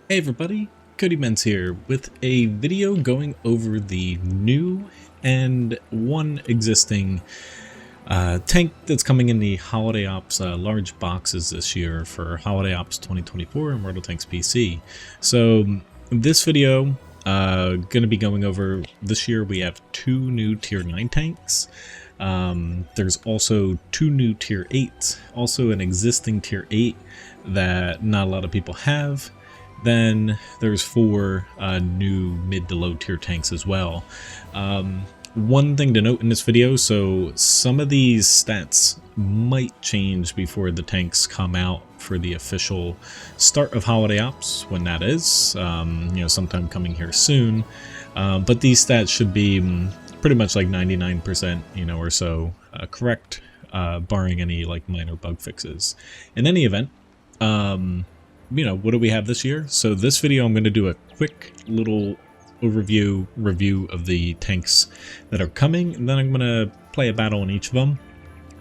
Hey everybody, Cody Menz here with a video going over the new and one existing tank that's coming in the Holiday Ops large boxes this year for Holiday Ops 2024 and Immortal Tanks PC. So this video going to be going over this year. We have two new tier 9 tanks. There's also two new tier 8s, also an existing tier 8 that not a lot of people have. Then there's four new mid to low tier tanks as well. One thing to note in this video, so some of these stats might change before the tanks come out for the official start of Holiday Ops, when that is, sometime coming here soon. But these stats should be pretty much like 99%, or so correct, barring any like minor bug fixes. In any event, what do we have this year? So this video I'm going to do a quick little review of the tanks that are coming, and then I'm going to play a battle on each of them.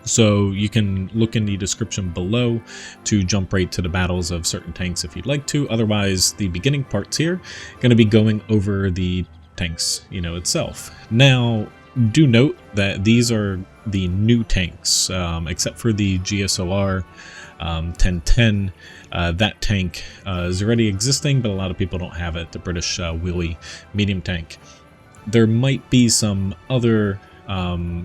So you can look in the description below to jump right to the battles of certain tanks if you'd like to. Otherwise, the beginning parts here going to be going over the tanks, itself. Now, do note that these are the new tanks, except for the U.S.S.R 1010. That tank is already existing, but a lot of people don't have it, the British wheelie medium tank. There might be some other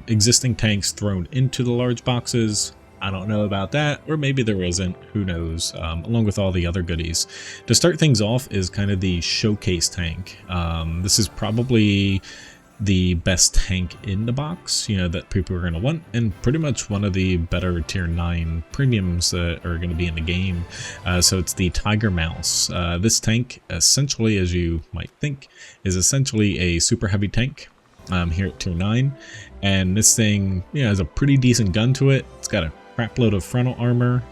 existing tanks thrown into the large boxes. I don't know about that, or maybe there isn't, who knows, along with all the other goodies. To start things off is kind of the showcase tank. This is probably the best tank in the box, that people are going to want, and pretty much one of the better tier 9 premiums that are going to be in the game. So it's the Tiger Mouse. This tank, essentially, as you might think, is essentially a super heavy tank here at tier 9, and this thing has a pretty decent gun to it. It's got a crap load of frontal armor.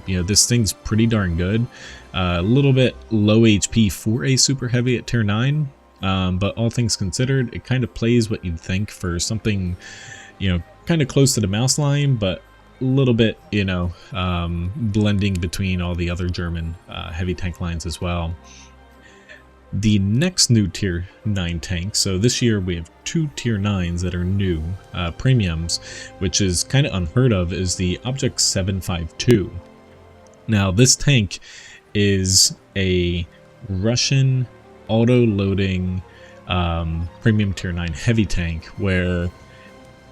This thing's pretty darn good. A little bit low HP for a super heavy at tier 9. But all things considered, it kind of plays what you'd think for something, kind of close to the mouse line, but a little bit, blending between all the other German heavy tank lines as well. The next new tier 9 tank, so this year we have two tier 9s that are new premiums, which is kind of unheard of, is the Pz.Kpfw. Now this tank is a Russian auto-loading premium tier 9 heavy tank, where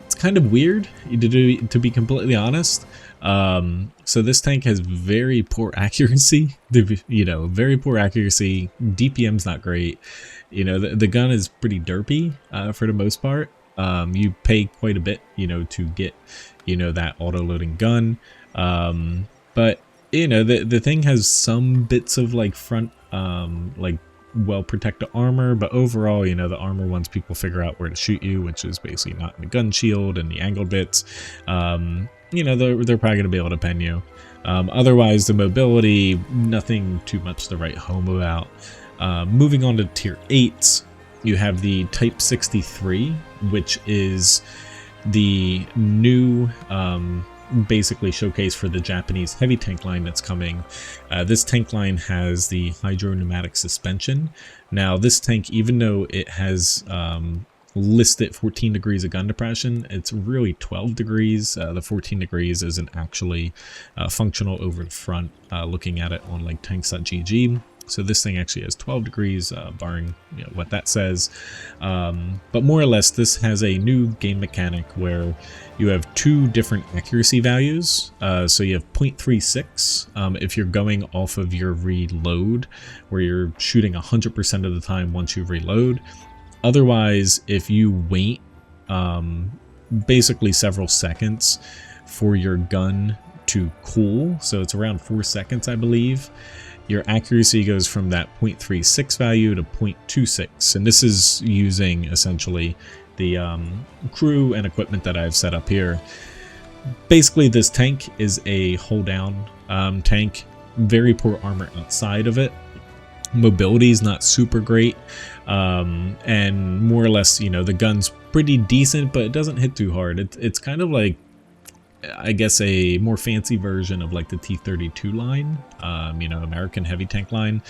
it's kind of weird to be completely honest. So this tank has very poor accuracy, very poor accuracy. DPM's not great. The gun is pretty derpy for the most part. You pay quite a bit, to get, that auto-loading gun. But the thing has some bits of like front, well protected armor, but overall, the armor, once people figure out where to shoot you, which is basically not in the gun shield and the angled bits, they're probably going to be able to pen you. Otherwise, the mobility, nothing too much to write home about. Moving on to tier 8s, you have the Type 63, which is the new basically showcase for the Japanese heavy tank line that's coming. This tank line has the hydro-pneumatic suspension. Now this tank, even though it has listed 14 degrees of gun depression, it's really 12 degrees. The 14 degrees isn't actually functional over the front, looking at it on like tanks.gg. So this thing actually has 12 degrees, barring what that says. But more or less, this has a new game mechanic where you have two different accuracy values. So you have 0.36 if you're going off of your reload, where you're shooting 100% of the time once you reload. Otherwise, if you wait basically several seconds for your gun to cool, so it's around 4 seconds, I believe, your accuracy goes from that 0.36 value to 0.26, and this is using essentially the crew and equipment that I've set up here. Basically, this tank is a hold down tank, very poor armor outside of it. Mobility is not super great, and more or less, the gun's pretty decent, but it doesn't hit too hard. It's kind of like, I guess, a more fancy version of like the T-32 line, you know, American heavy tank line,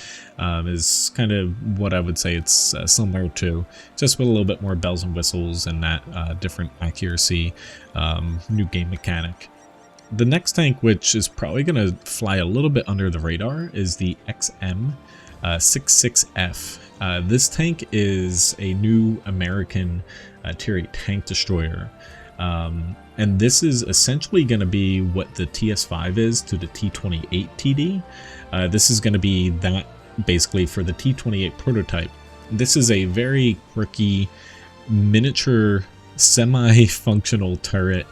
is kind of what I would say it's similar to, just with a little bit more bells and whistles and that different accuracy, new game mechanic. The next tank, which is probably going to fly a little bit under the radar, is the XM-66F. This tank is a new American Tier 8 tank destroyer. And this is essentially going to be what the TS5 is to the T28 TD. This is going to be that basically for the T28 prototype. This is a very quirky, miniature, semi-functional turret,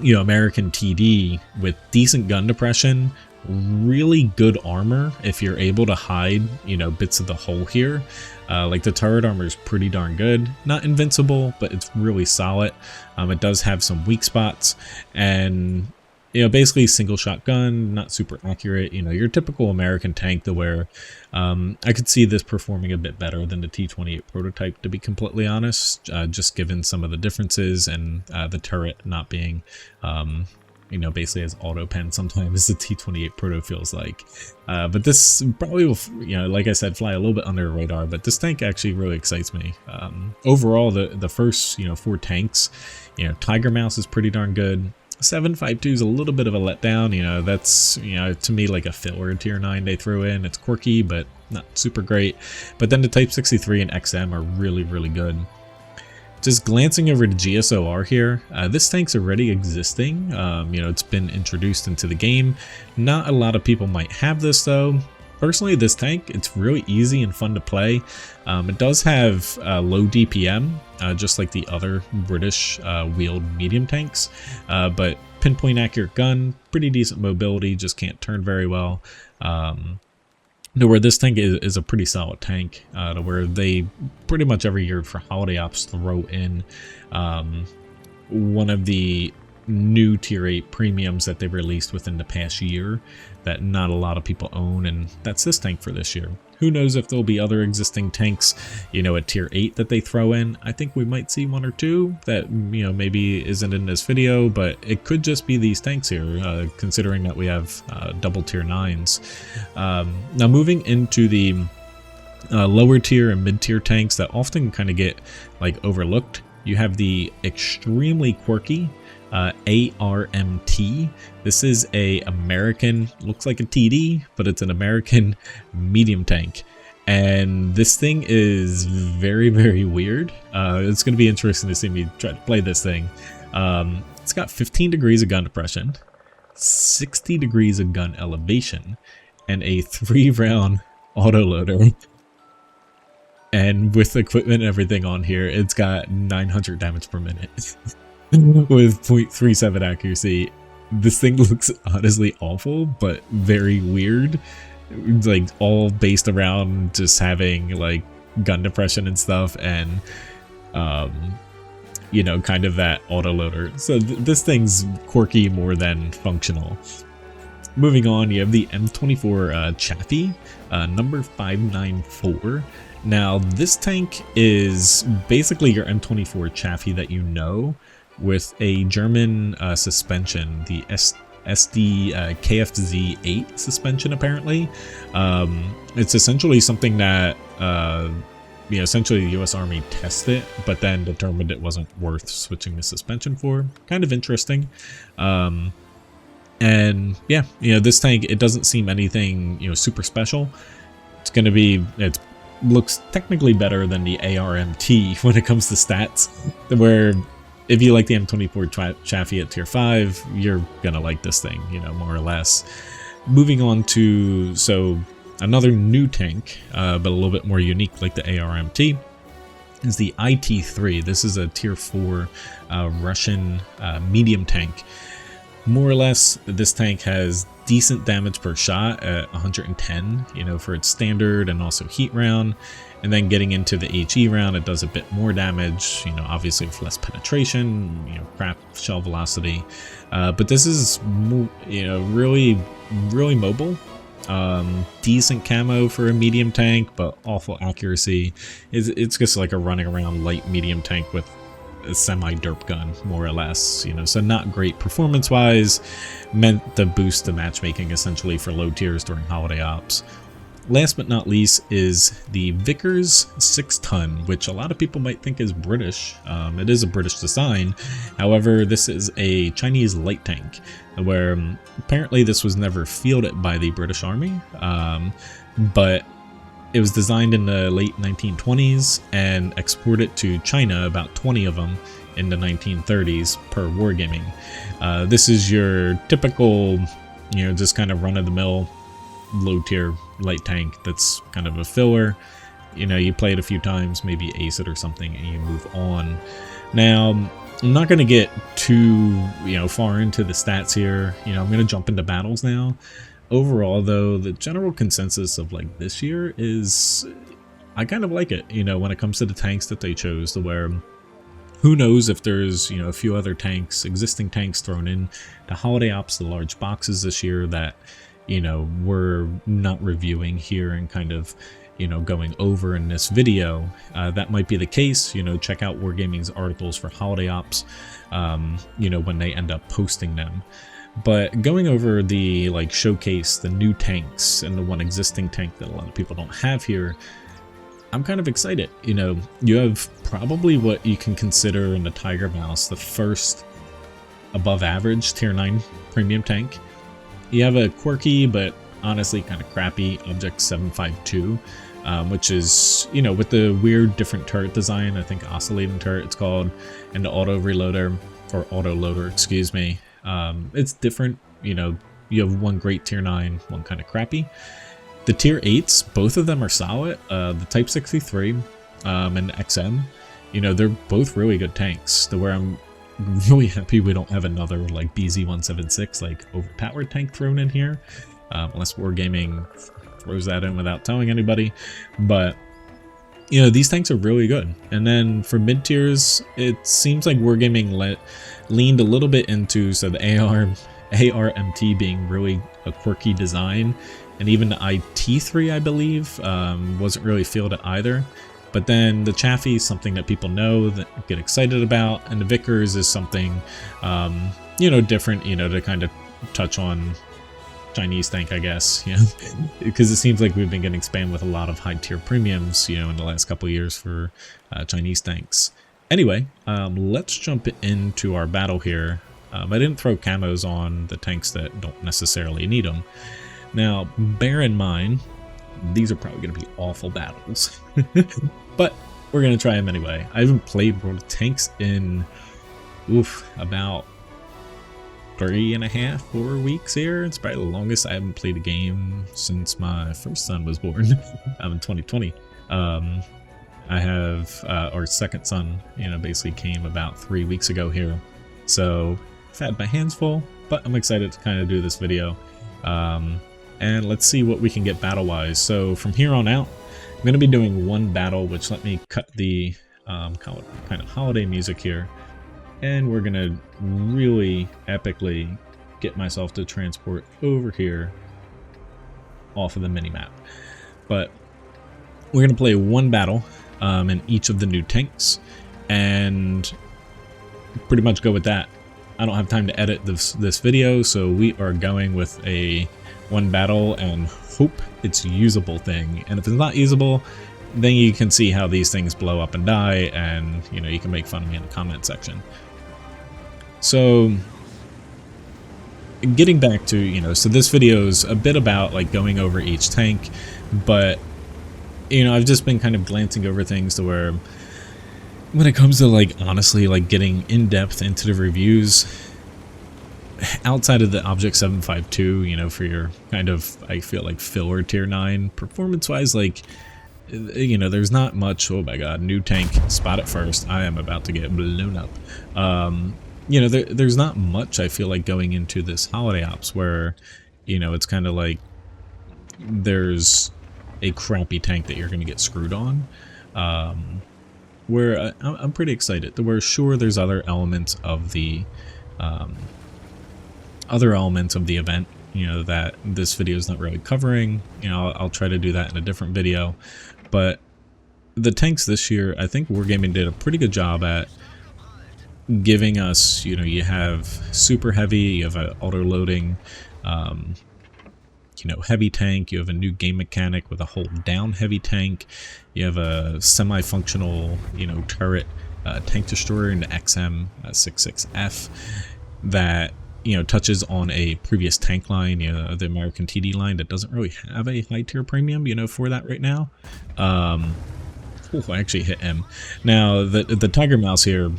you know, American TD with decent gun depression, really good armor if you're able to hide, you know, bits of the hull here. Like the turret armor is pretty darn good. Not invincible, but it's really solid. It does have some weak spots, and you know, basically single shot gun, not super accurate. You know, your typical American tank, to where I could see this performing a bit better than the T28 prototype, to be completely honest, just given some of the differences and the turret not being you know, basically as auto pen sometimes the T28 Proto feels like. But this probably will, you know, like I said, fly a little bit under the radar, but this tank actually really excites me. Overall, the first, you know, 4 tanks, you know, Tiger Mouse is pretty darn good. 7.52 is a little bit of a letdown, you know, that's, you know, to me like a filler Tier 9 they throw in. It's quirky, but not super great. But then the Type 63 and XM are really, really good. Just glancing over to U.S.S.R here, this tank's already existing. You know, it's been introduced into the game. Not a lot of people might have this though. Personally, this tank, it's really easy and fun to play. It does have low DPM, just like the other British wheeled medium tanks, but pinpoint accurate gun, pretty decent mobility, just can't turn very well. To where this tank is a pretty solid tank, to where they pretty much every year for holiday ops throw in one of the new Tier 8 premiums that they released within the past year that not a lot of people own, and that's this tank for this year. Who knows if there'll be other existing tanks, you know, at Tier 8 that they throw in. I think we might see 1 or 2 that, you know, maybe isn't in this video, but it could just be these tanks here, considering that we have double Tier 9s. Now moving into the lower tier and mid-tier tanks that often kind of get like overlooked, you have the extremely quirky ARMT. This is a American, looks like a TD, but it's an American medium tank. And this thing is very, very weird. It's going to be interesting to see me try to play this thing. It's got 15 degrees of gun depression, 60 degrees of gun elevation, and a 3-round autoloader. And with equipment and everything on here, it's got 900 damage per minute. With 0.37 accuracy. This thing looks honestly awful, but very weird. It's like all based around just having like gun depression and stuff, and you know, kind of that autoloader. So this thing's quirky more than functional. Moving on, you have the M24 Chaffee, number 594. Now this tank is basically your M24 Chaffee that you know, with a German suspension, the Pz.Kpfw 8 suspension apparently. It's essentially something that you know, essentially the U.S. Army tested, but then determined it wasn't worth switching the suspension for. Kind of interesting. And yeah, you know, this tank, it doesn't seem anything, you know, super special. It's going to be, it looks technically better than the ARMT when it comes to stats, where if you like the M24 Chaffee at Tier 5, you're gonna like this thing, you know, more or less. Moving on to, so another new tank, but a little bit more unique like the ARMT, is the IT-3. This is a Tier 4 Russian medium tank. More or less, this tank has decent damage per shot at 110, you know, for its standard and also heat round. And then getting into the HE round, it does a bit more damage, you know, obviously with less penetration, you know, crap shell velocity. But this is, you know, really, really mobile. Decent camo for a medium tank, but awful accuracy. It's just like a running around light medium tank with a semi-derp gun, more or less, you know, so not great performance-wise, meant to boost the matchmaking essentially for low tiers during holiday ops. Last but not least is the Vickers 6-ton, which a lot of people might think is British. It is a British design, however, this is a Chinese light tank, where apparently this was never fielded by the British Army, but it was designed in the late 1920s and exported to China, about 20 of them, in the 1930s per wargaming. This is your typical, you know, just kind of run-of-the-mill low-tier light tank that's kind of a filler. You know, you play it a few times, maybe ace it or something, and you move on. Now, I'm not going to get too, you know, far into the stats here. You know, I'm going to jump into battles now. Overall, though, the general consensus of like this year is I kind of like it, you know, when it comes to the tanks that they chose, to where who knows if there's, you know, a few other tanks, existing tanks thrown in the holiday ops, the large boxes this year that, you know, we're not reviewing here and kind of, you know, going over in this video. That might be the case. You know, check out Wargaming's articles for holiday ops, you know, when they end up posting them. But going over the like showcase, the new tanks and the one existing tank that a lot of people don't have here, I'm kind of excited. You know, you have probably what you can consider in the Tiger Mouse the first above average tier 9 premium tank. You have a quirky but honestly kind of crappy Object 752, which is, you know, with the weird different turret design, I think oscillating turret it's called, and the auto reloader, or auto loader, excuse me. It's different, you know, you have one great tier 9, one kind of crappy. The tier 8s, both of them are solid. The Type 63 and XM, you know, they're both really good tanks, to where I'm really happy we don't have another like BZ-176 like overpowered tank thrown in here, unless Wargaming throws that in without telling anybody. But you know, these tanks are really good. And then for mid tiers, it seems like Wargaming leaned a little bit into, so the ARMT being really a quirky design, and even the IT3 I believe wasn't really fielded either. But then the Chaffee is something that people know, that get excited about, and the Vickers is something, you know, different, you know, to kind of touch on Chinese tank, I guess, you know, because it seems like we've been getting spammed with a lot of high tier premiums, you know, in the last couple of years for Chinese tanks. Anyway, let's jump into our battle here. I didn't throw camos on the tanks that don't necessarily need them. Now, bear in mind, these are probably going to be awful battles, but we're going to try them anyway. I haven't played World of Tanks in, about 3.5, 4 weeks here. It's probably the longest I haven't played a game since my first son was born in 2020. I have our second son, you know, basically came about 3 weeks ago here. So I've had my hands full, but I'm excited to kind of do this video. And let's see what we can get battle-wise. So from here on out, I'm going to be doing one battle, which let me cut the kind of holiday music here. And we're going to really epically get myself to transport over here off of the minimap. But we're going to play one battle in each of the new tanks and pretty much go with that. I don't have time to edit this video, so we are going with a one battle and hope it's a usable thing. And if it's not usable, then you can see how these things blow up and die, and you know, you can make fun of me in the comment section. So getting back to, you know, so this video is a bit about like going over each tank, but you know, I've just been kind of glancing over things to where when it comes to like honestly like getting in depth into the reviews, outside of the Object 752, you know, for your kind of, I feel like, filler tier 9 performance wise, like, you know, there's not much. Oh my god, new tank, spot it first, I am about to get blown up. You know, there's not much, I feel like, going into this holiday ops where, you know, it's kind of like there's a crappy tank that you're going to get screwed on. Where I'm pretty excited. Where sure, there's other elements of the event, you know, that this video is not really covering. You know, I'll try to do that in a different video. But the tanks this year, I think Wargaming did a pretty good job at giving us, you know, you have super heavy, you have an auto loading, you know, heavy tank, you have a new game mechanic with a hold down heavy tank, you have a semi-functional, you know, turret tank destroyer in the XM66F that, you know, touches on a previous tank line, you know, the American TD line that doesn't really have a high tier premium, you know, for that right now. I actually hit him. Now the Tiger Mouse here,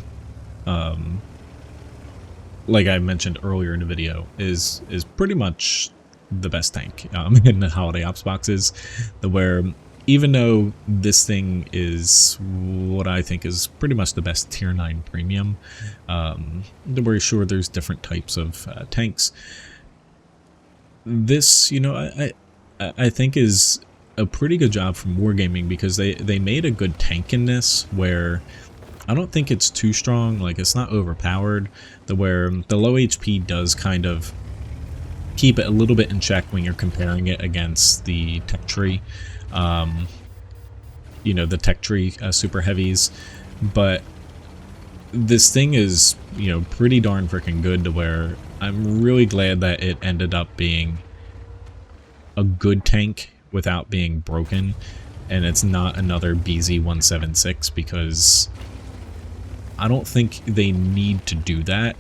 like I mentioned earlier in the video, is pretty much the best tank in the Holiday Ops boxes. Where even though this thing is what I think is pretty much the best tier 9 premium, we're sure there's different types of tanks. This, you know, I think is a pretty good job from Wargaming, because they made a good tank in this where I don't think it's too strong, like it's not overpowered, where the low HP does kind of keep it a little bit in check when you're comparing it against the tech tree, you know, the tech tree super heavies. But this thing is, you know, pretty darn freaking good, to where I'm really glad that it ended up being a good tank without being broken, and it's not another BZ-176, because I don't think they need to do that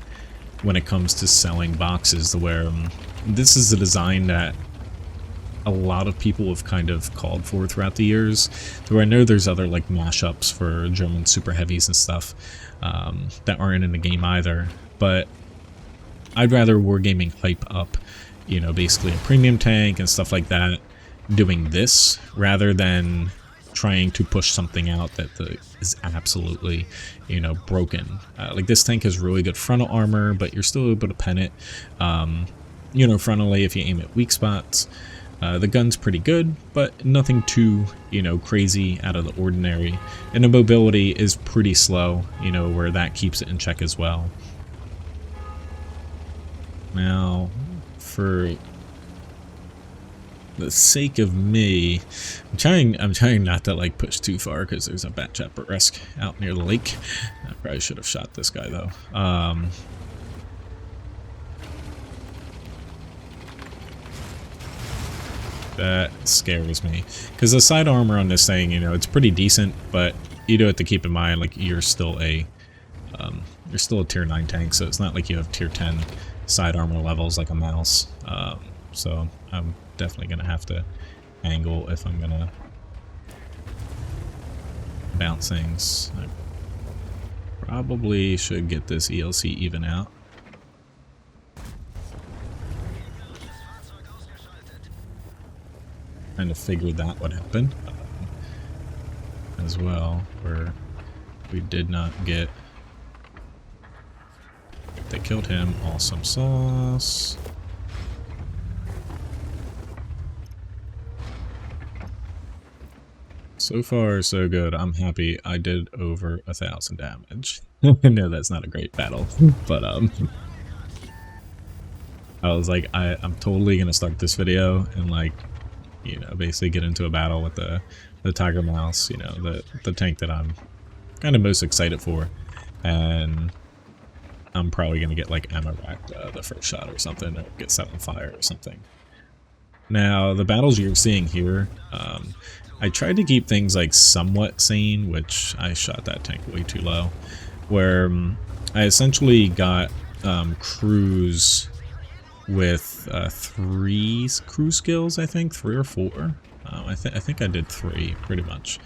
when it comes to selling boxes, where this is a design that a lot of people have kind of called for throughout the years. Though I know there's other like mashups for German super heavies and stuff that aren't in the game either, but I'd rather Wargaming hype up, you know, basically a premium tank and stuff like that, doing this rather than trying to push something out that is absolutely, you know, broken. Like this tank has really good frontal armor, but you're still able to pen it, you know, frontally if you aim at weak spots. The gun's pretty good, but nothing too, you know, crazy out of the ordinary. And the mobility is pretty slow, you know, where that keeps it in check as well. Now, for the sake of me, I'm trying not to like push too far, because there's a bat chopper risk out near the lake. I probably should have shot this guy though. That scares me, because the side armor on this thing, you know, it's pretty decent, but you do have to keep in mind, like, you're still a tier 9 tank, so it's not like you have tier 10 side armor levels like a mouse. So I'm definitely gonna have to angle if I'm gonna bounce things. I probably should get this ELC even out. Kind of figured that would happen as well, where we did not get. They killed him. Awesome sauce. So far, so good. I'm happy. I did over 1,000 damage. I know that's not a great battle, but I was like, I'm totally gonna start this video and, like, you know, basically get into a battle with the Tiger Mouse, you know, the tank that I'm kind of most excited for, and I'm probably gonna get like ammo racked the first shot or something, or get set on fire or something. Now, the battles you're seeing here, I tried to keep things like somewhat sane, which I shot that tank way too low, where I essentially got crews with 3 crew skills, I think, 3 or 4. I think I did 3 pretty much,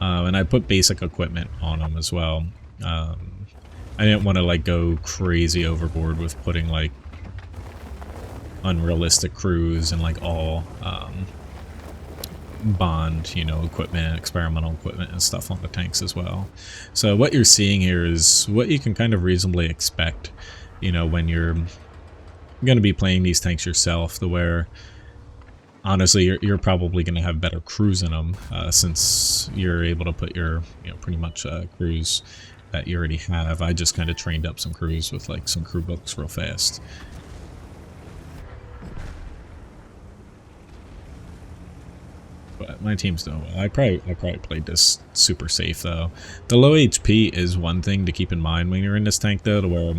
and I put basic equipment on them as well. I didn't want to like go crazy overboard with putting like unrealistic crews and like all bond, you know, equipment, experimental equipment and stuff on the tanks as well. So what you're seeing here is what you can kind of reasonably expect, you know, when you're going to be playing these tanks yourself, where honestly you're probably going to have better crews in them, since you're able to put your, you know, pretty much crews that you already have. I just kind of trained up some crews with like some crew books real fast. but my team's doing well. I probably played this super safe though. The low HP is one thing to keep in mind when you're in this tank though, to where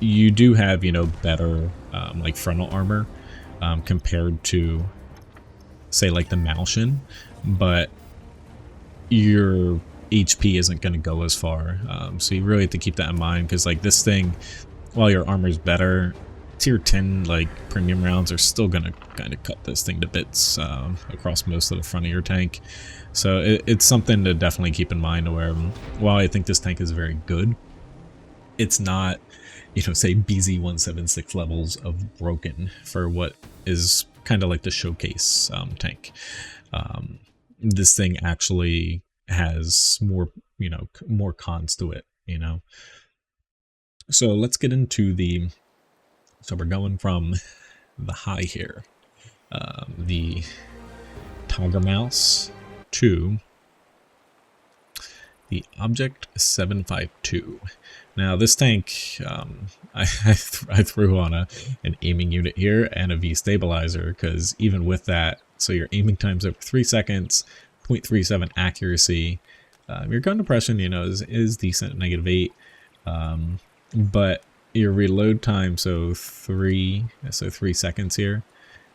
you do have, you know, better like frontal armor compared to, say, like the Malshin, but your HP isn't going to go as far. So you really have to keep that in mind, because like this thing, while your armor's better, tier 10 like premium rounds are still going to kind of cut this thing to bits across most of the front of your tank. So it's something to definitely keep in mind, where while I think this tank is very good, it's not, you know, say BZ-176 levels of broken for what is kind of like the showcase tank. This thing actually has more, you know, more cons to it, you know. So let's get into the, so we're going from the high here, the Tiger Mouse, to the Object 752. Now this tank, I threw on an aiming unit here and a V stabilizer, because even with that, so your aiming time's over 3 seconds, 0.37 accuracy. Your gun depression, you know, is decent, -8, but your reload time, so 3 seconds here,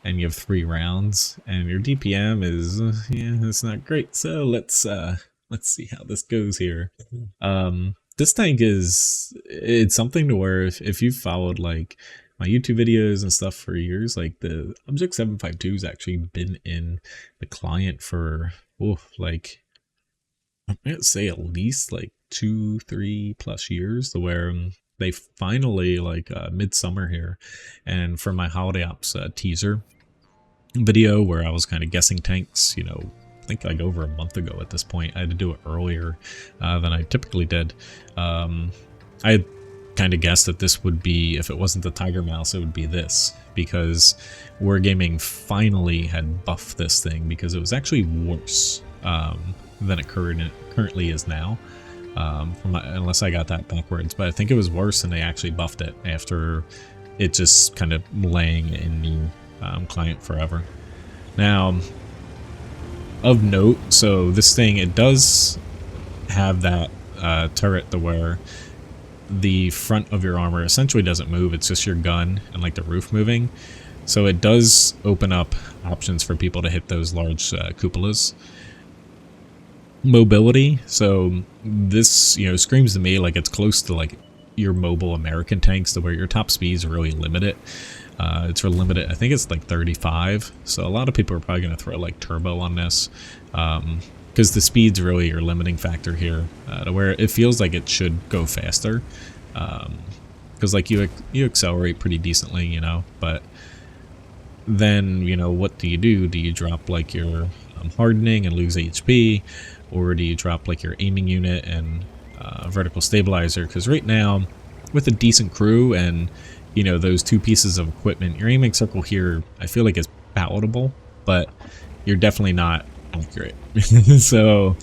and you have 3 rounds, and your DPM is yeah, it's not great. So let's see how this goes here. This tank it's something to where if you've followed like my YouTube videos and stuff for years, like the Object 752 has actually been in the client for like, I'm gonna say at least like 2-3+ years, to where they finally, like midsummer here, and for my Holiday Ops teaser video where I was kind of guessing tanks, you know, I think like over a month ago at this point. I had to do it earlier than I typically did. I kind of guessed that this would be, if it wasn't the Tiger Mouse, it would be this, because Wargaming finally had buffed this thing, because it was actually worse than it currently is now. Unless I got that backwards, but I think it was worse, and they actually buffed it after it just kind of laying in the client forever. Now, of note, so this thing, it does have that turret to where the front of your armor essentially doesn't move, it's just your gun and like the roof moving. So it does open up options for people to hit those large cupolas. Mobility, so this, you know, screams to me like it's close to like your mobile American tanks, to where your top speeds are really limited. It's really limited, I think it's like 35, so a lot of people are probably going to throw like turbo on this, because the speed's really your limiting factor here, to where it feels like it should go faster, because like you accelerate pretty decently, you know, but then, you know, what do? Do you drop like your hardening and lose HP, or do you drop like your aiming unit and vertical stabilizer? Because right now, with a decent crew and, you know, those 2 pieces of equipment, your aiming circle here, I feel like is palatable, but you're definitely not accurate. So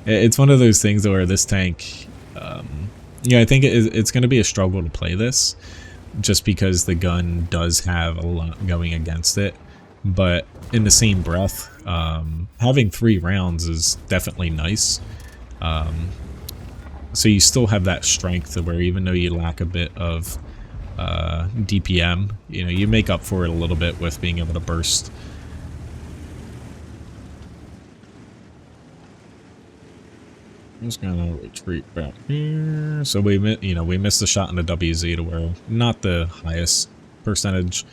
it's one of those things where this tank, yeah, I think it's going to be a struggle to play this, just because the gun does have a lot going against it. But in the same breath, having 3 rounds is definitely nice. So you still have that strength, where even though you lack a bit of DPM, you know, you make up for it a little bit with being able to burst. I'm just gonna retreat back here. So we missed the shot in the WZ, to where not the highest percentage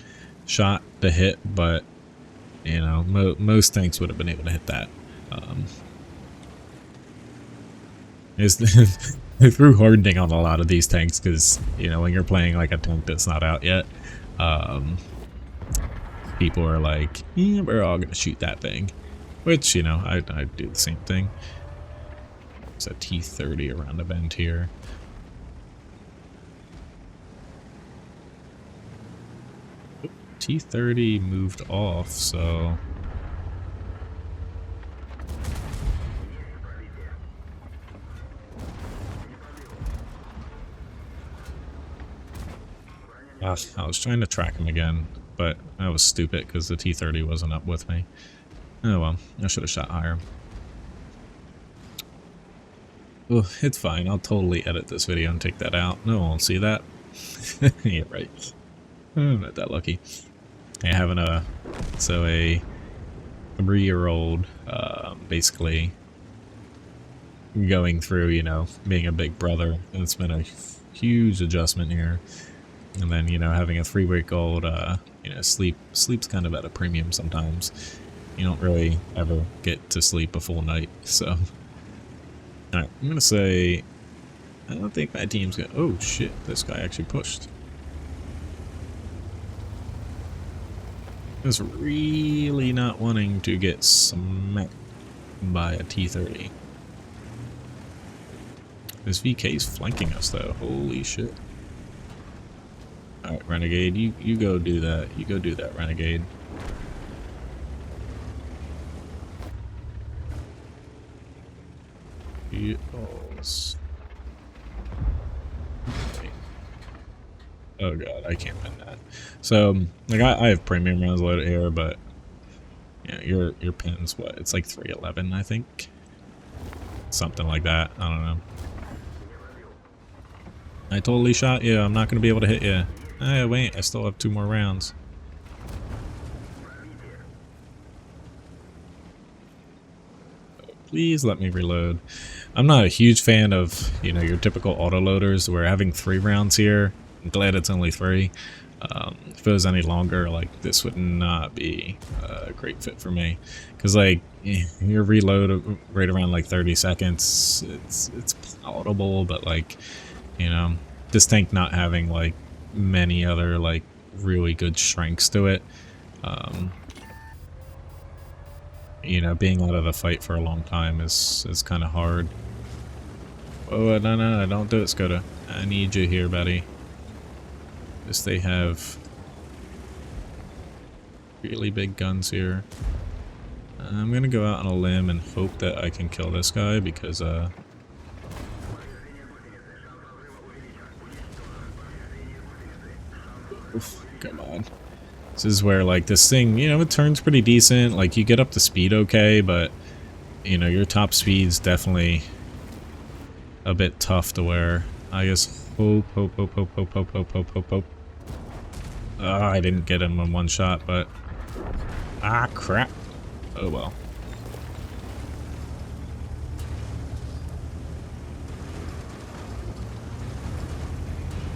shot to hit, but you know, most tanks would have been able to hit that. They threw hardening on a lot of these tanks, because, you know, when you're playing like a tank that's not out yet, people are like, yeah, we're all gonna shoot that thing, which, you know, I do the same thing. It's a T30 around the bend here. T30 moved off, so I was trying to track him again, but I was stupid because the T30 wasn't up with me. Oh well, I should have shot higher. Oh, it's fine. I'll totally edit this video and take that out. No one will see that. Yeah, right. I'm not that lucky. I having a 3-year-old basically going through, you know, being a big brother, and it's been a huge adjustment here. And then, you know, having a 3-week-old, you know, sleep's kind of at a premium sometimes. You don't really ever get to sleep a full night, so. Alright, I'm gonna say, I don't think my team's gonna, oh shit, this guy actually pushed. I was really not wanting to get smacked by a T-30. This VK's flanking us though, holy shit. Alright, Renegade, you go do that. You go do that, Renegade. Yes. Okay. Oh god, I can't win that. So, like, I have premium rounds loaded here, but yeah, your pin's what? It's like 311, I think. Something like that. I don't know. I totally shot you. I'm not gonna be able to hit you. Hey, wait, I still have 2 more rounds. Please let me reload. I'm not a huge fan of, you know, your typical autoloaders. We're having 3 rounds here. I'm glad it's only 3. If it was any longer, like, this would not be a great fit for me. Because, like, your reload right around, like, 30 seconds, it's palatable, but, like, you know, this tank not having, like, many other, like, really good strengths to it. You know, being out of the fight for a long time is kind of hard. Oh, no, don't do it, Skoda. I need you here, buddy. Because they have really big guns here. I'm gonna go out on a limb and hope that I can kill this guy because, oof, come on. This is where, like, this thing, you know, it turns pretty decent. Like, you get up to speed okay, but, you know, your top speed's definitely a bit tough to where I just hope. I didn't get him in one shot, but crap. Oh well.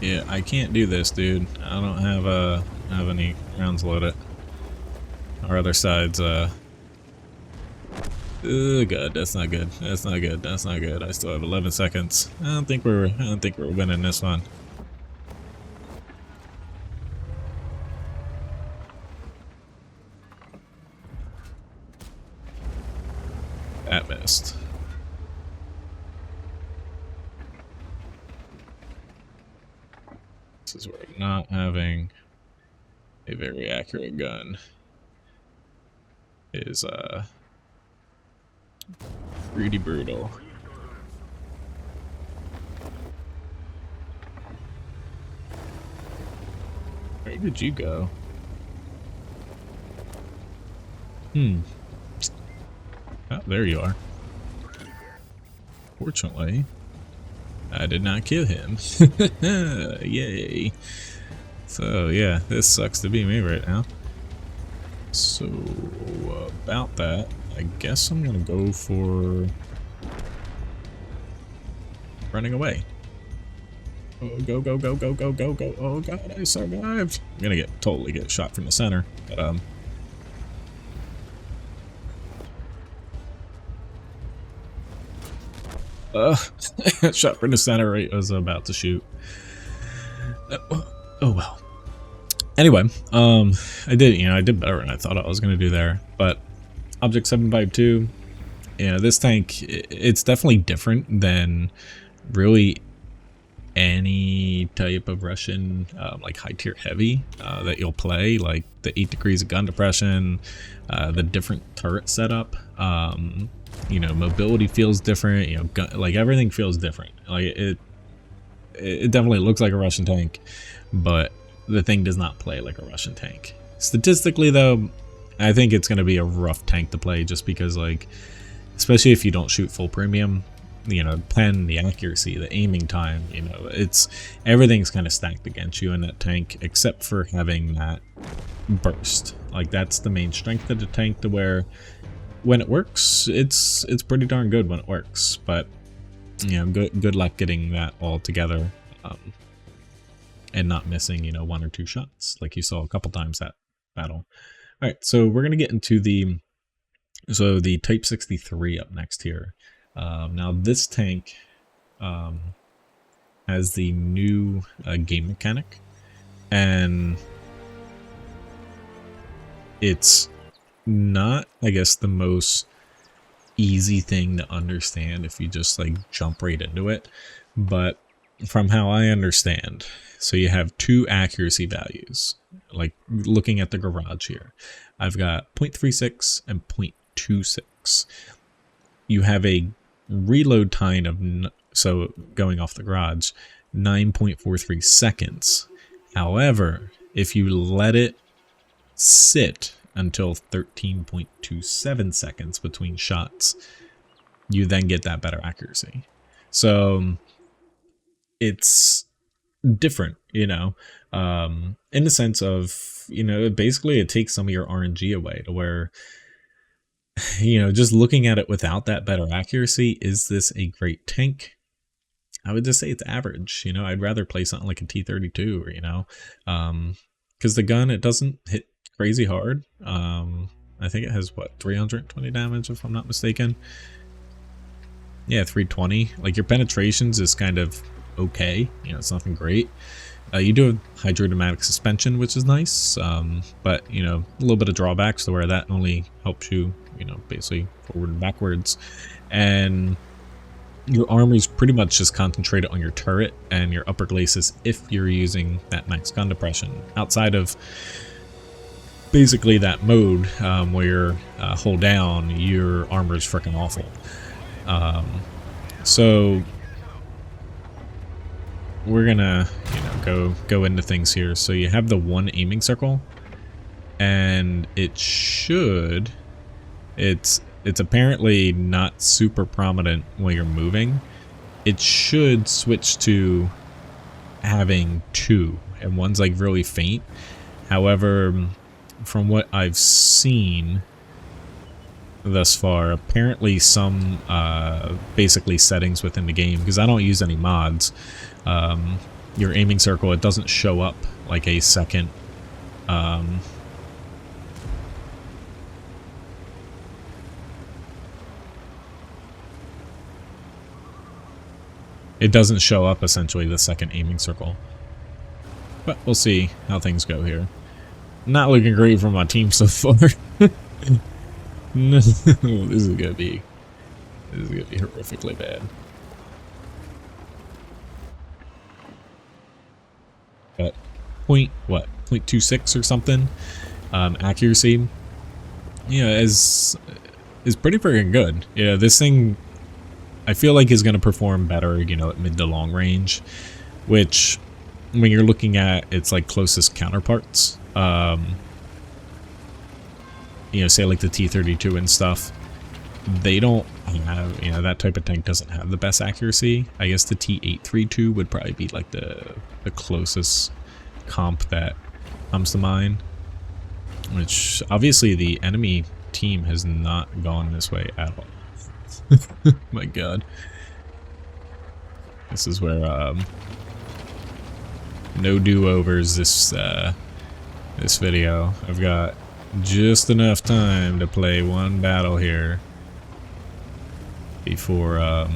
Yeah, I can't do this, dude. I don't have any rounds loaded. Our other side's oh god, that's not good. That's not good. That's not good. I still have 11 seconds. I don't think we're winning this one. That missed. This is where not having a very accurate gun is pretty brutal. Where did you go? Oh, there you are. Fortunately, I did not kill him. Yay. So, yeah, this sucks to be me right now. So, about that, I guess I'm gonna go for running away. Oh, go. Oh god, I survived. I'm gonna totally get shot from the center, but shot from the center right as I was about to shoot. Oh well. Anyway, I did better than I thought I was gonna do there. But Object 752, you know, this tank, it's definitely different than really any type of Russian like high tier heavy that you'll play, like the 8 degrees of gun depression, the different turret setup. You know, mobility feels different. You know, like everything feels different. Like it definitely looks like a Russian tank, but the thing does not play like a Russian tank. Statistically, though, I think it's going to be a rough tank to play just because, like, especially if you don't shoot full premium, you know, pen, the accuracy, the aiming time, you know, everything's kind of stacked against you in that tank except for having that burst. Like, that's the main strength of the tank, to where when it works, it's pretty darn good when it works. But, you know, good luck getting that all together, and not missing, you know, 1 or 2 shots like you saw a couple times that battle. All right, so we're gonna get into the Type 63 up next here. Now this tank has the new game mechanic, and it's not, I guess, the most easy thing to understand if you just like jump right into it, but from how I understand, so you have 2 accuracy values. Like, looking at the garage here, I've got 0.36 and 0.26. You have a reload time of, so going off the garage, 9.43 seconds. However, if you let it sit until 13.27 seconds between shots, you then get that better accuracy. So it's different, you know, in the sense of, you know, basically it takes some of your RNG away, to where, you know, just looking at it without that better accuracy, is this a great tank? I would just say it's average. You know, I'd rather play something like a T-32, or, you know, because the gun, it doesn't hit crazy hard. I think it has, what, 320 damage if I'm not mistaken. Yeah, 320. Like, your penetrations is kind of okay, you know, it's nothing great. You do have hydrodynamic suspension, which is nice, but, you know, a little bit of drawbacks, to where that only helps you, you know, basically forward and backwards. And your armor is pretty much just concentrated on your turret and your upper glacis if you're using that max gun depression. Outside of basically that mode, where you're hold down, your armor is freaking awful. So we're gonna, you know, go into things here. So you have the 1 aiming circle, and it should, it's apparently not super prominent when you're moving. It should switch to having 2, and one's like really faint. However, from what I've seen thus far, apparently some basically settings within the game, because I don't use any mods, your aiming circle, it doesn't show up like a second it doesn't show up, essentially, the second aiming circle. But we'll see how things go here. Not looking great for my team so far. No, this is gonna be horrifically bad. But 0.26 or something accuracy, you know, is pretty freaking good. Yeah, this thing, I feel like, is going to perform better, you know, at mid to long range, which, when you're looking at its like closest counterparts, you know, say like the T-32 and stuff, they don't have, you know, that type of tank doesn't have the best accuracy. I guess the T-832 would probably be like the closest comp that comes to mind, which obviously the enemy team has not gone this way at all. My god. This is where no do-overs this video. I've got just enough time to play 1 battle here before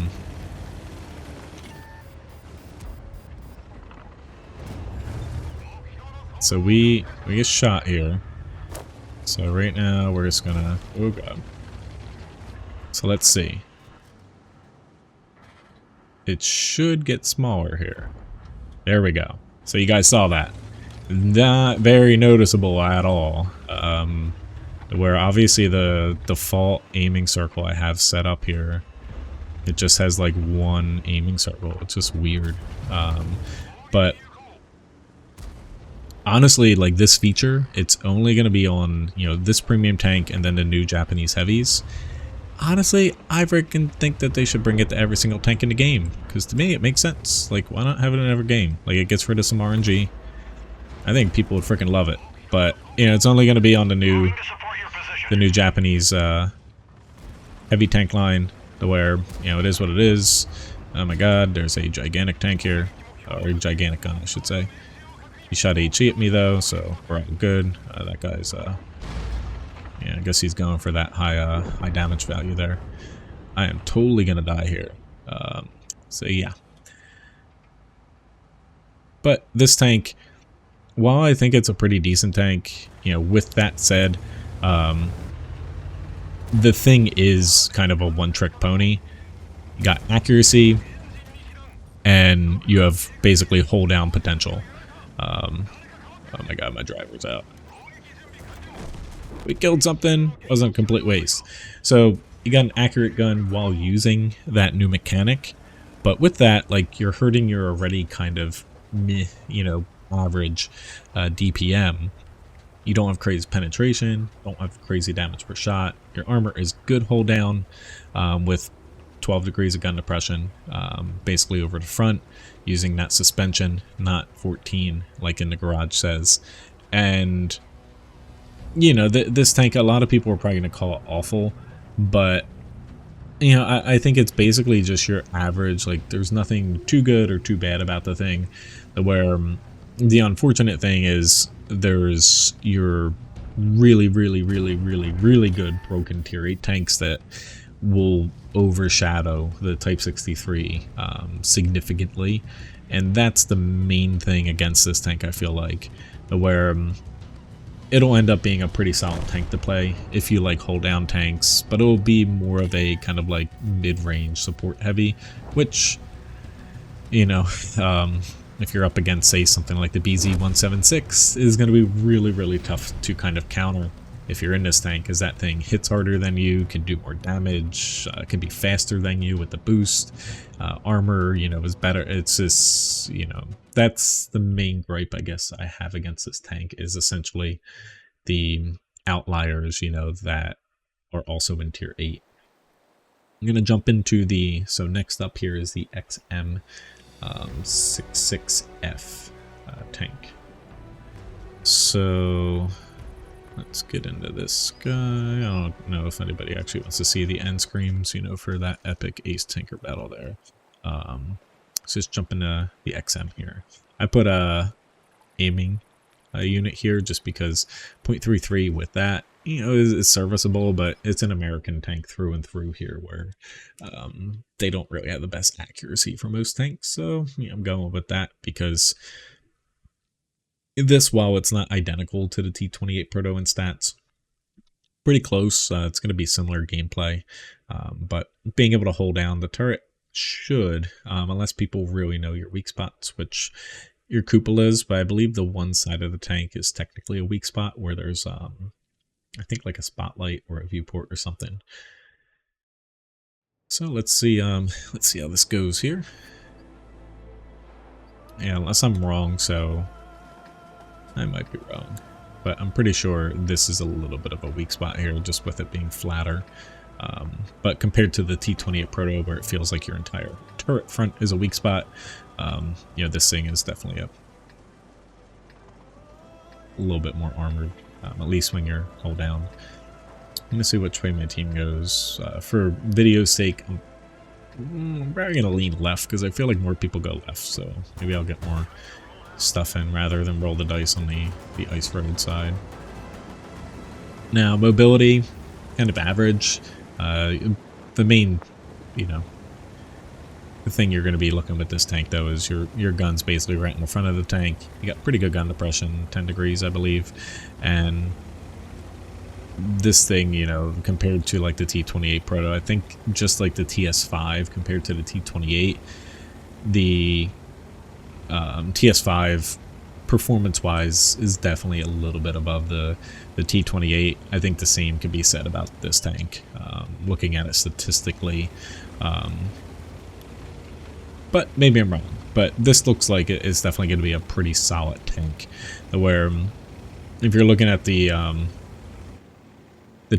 so we get shot here. So right now we're just gonna, oh god. So let's see. It should get smaller here. There we go. So you guys saw that. Not very noticeable at all. Where obviously the default aiming circle I have set up here, it just has like 1 aiming circle. It's just weird. But honestly, like this feature, it's only going to be on, you know, this premium tank and then the new Japanese heavies. Honestly, I freaking think that they should bring it to every single tank in the game, because to me it makes sense. Like, why not have it in every game? Like, it gets rid of some RNG. I think people would freaking love it. But, you know, it's only going to be on the new Japanese heavy tank line, to where, you know, it is what it is. Oh my god, there's a gigantic tank here, or a gigantic gun, I should say. He shot HE at me though, so we're all good. That guy's yeah, I guess he's going for that high damage value there. I am totally gonna die here. So yeah. But this tank, while I think it's a pretty decent tank, you know, with that said, the thing is kind of a one-trick pony. You got accuracy, and you have basically hold down potential. Oh my god, my driver's out. We killed something. Wasn't a complete waste. So you got an accurate gun while using that new mechanic, but with that, like, you're hurting your already kind of meh, you know, average DPM. You don't have crazy penetration, don't have crazy damage per shot. Your armor is good hold down, with 12 degrees of gun depression, basically over the front, using that suspension, not 14 like in the garage says. And you know, this tank, a lot of people are probably going to call it awful, but you know, I think it's basically just your average. Like, there's nothing too good or too bad about the thing. Where the unfortunate thing is, there's your really good broken tier 8 tanks that will overshadow the Type 63 significantly, and that's the main thing against this tank, I feel like, where it'll end up being a pretty solid tank to play if you like hold down tanks, but it'll be more of a kind of like mid-range support heavy, which, you know, if you're up against, say, something like the Bz.176, is going to be really tough to kind of counter if you're in this tank, because that thing hits harder than you, can do more damage, can be faster than you with the boost, armor, you know, is better. It's just, you know, that's the main gripe, I guess, I have against this tank, is essentially the outliers, you know, that are also in tier 8. I'm going to jump into the, so next up here is the XM66F tank. So let's get into this guy. I don't know if anybody actually wants to see the end screens, you know, for that epic Ace Tinker battle there. Let's just jump into the XM here. I put a aiming unit here just because 0.33 with that, you know, is serviceable, but it's an American tank through and through here, where they don't really have the best accuracy for most tanks. So yeah, I'm going with that, because this, while it's not identical to the T28 Proto in stats, pretty close. It's going to be similar gameplay, but being able to hold down the turret should, unless people really know your weak spots, which your cupola is, but I believe the one side of the tank is technically a weak spot, where there's, I think, like a spotlight or a viewport or something. So let's see how this goes here. Yeah, unless I'm wrong, so I might be wrong, but I'm pretty sure this is a little bit of a weak spot here, just with it being flatter. But compared to the T28 Proto, where it feels like your entire turret front is a weak spot, you know, this thing is definitely a little bit more armored, at least when you're hold down. I'm gonna see which way my team goes. For video's sake, I'm probably gonna lean left, because I feel like more people go left, so maybe I'll get more stuff in rather than roll the dice on the ice road side. Now, mobility, kind of average. The main, you know, the thing you're going to be looking with this tank, though, is your gun's basically right in the front of the tank. You got pretty good gun depression, 10 degrees, I believe, and this thing, you know, compared to like the T28 Proto, I think just like the TS5 compared to the T28, the TS5 performance-wise is definitely a little bit above the T28. I think the same can be said about this tank, looking at it statistically, but maybe I'm wrong. but this looks like it is definitely going to be a pretty solid tank. Where if you're looking at the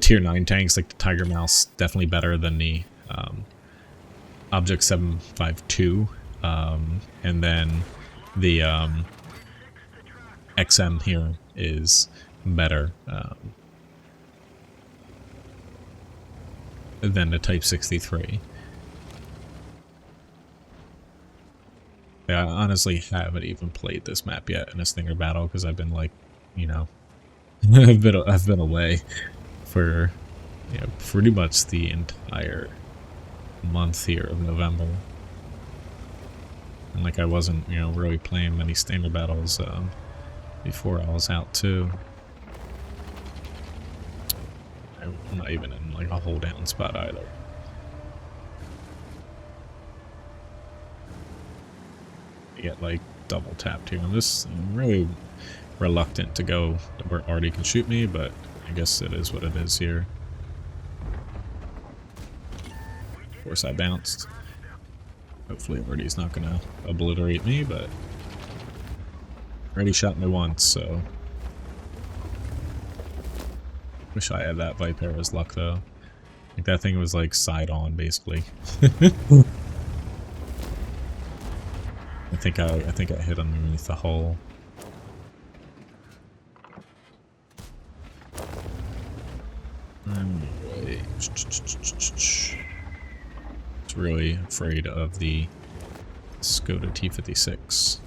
tier 9 tanks, like the Tiger Mouse, definitely better than the Object 752, and then the XM here is better than the Type 63. I honestly haven't even played this map yet in a Stinger battle because I've been like, you know, I've been away for, you know, pretty much the entire month here of November, and like I wasn't, you know, really playing many Stinger battles before I was out too. I'm not even in like a hold down spot either. I get like double tapped here. I'm really reluctant to go where Artie can shoot me, but I guess it is what it is here. Of course I bounced. Hopefully Artie's not gonna obliterate me, but already shot me once, so wish I had that Vipera's luck though. Like that thing was like side on basically. I think I hit underneath the hull. Anyway, it's really afraid of the Skoda T56.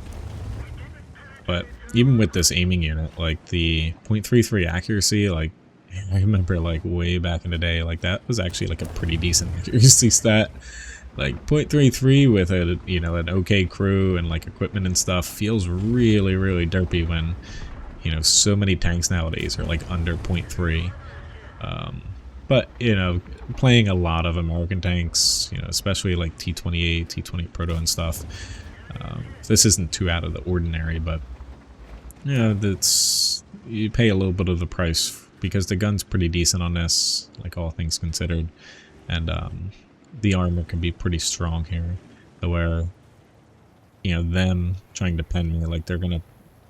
But even with this aiming unit, like the .33 accuracy, like I remember like way back in the day, like that was actually like a pretty decent accuracy stat. Like .33 with a, you know, an okay crew and like equipment and stuff feels really, really derpy when, you know, so many tanks nowadays are like under .3. But, you know, playing a lot of American tanks, you know, especially like T-28, T-20 Proto and stuff, this isn't too out of the ordinary, but, you know, that's, you pay a little bit of the price because the gun's pretty decent on this, like all things considered, and the armor can be pretty strong here, where, you know, them trying to pen me, like they're gonna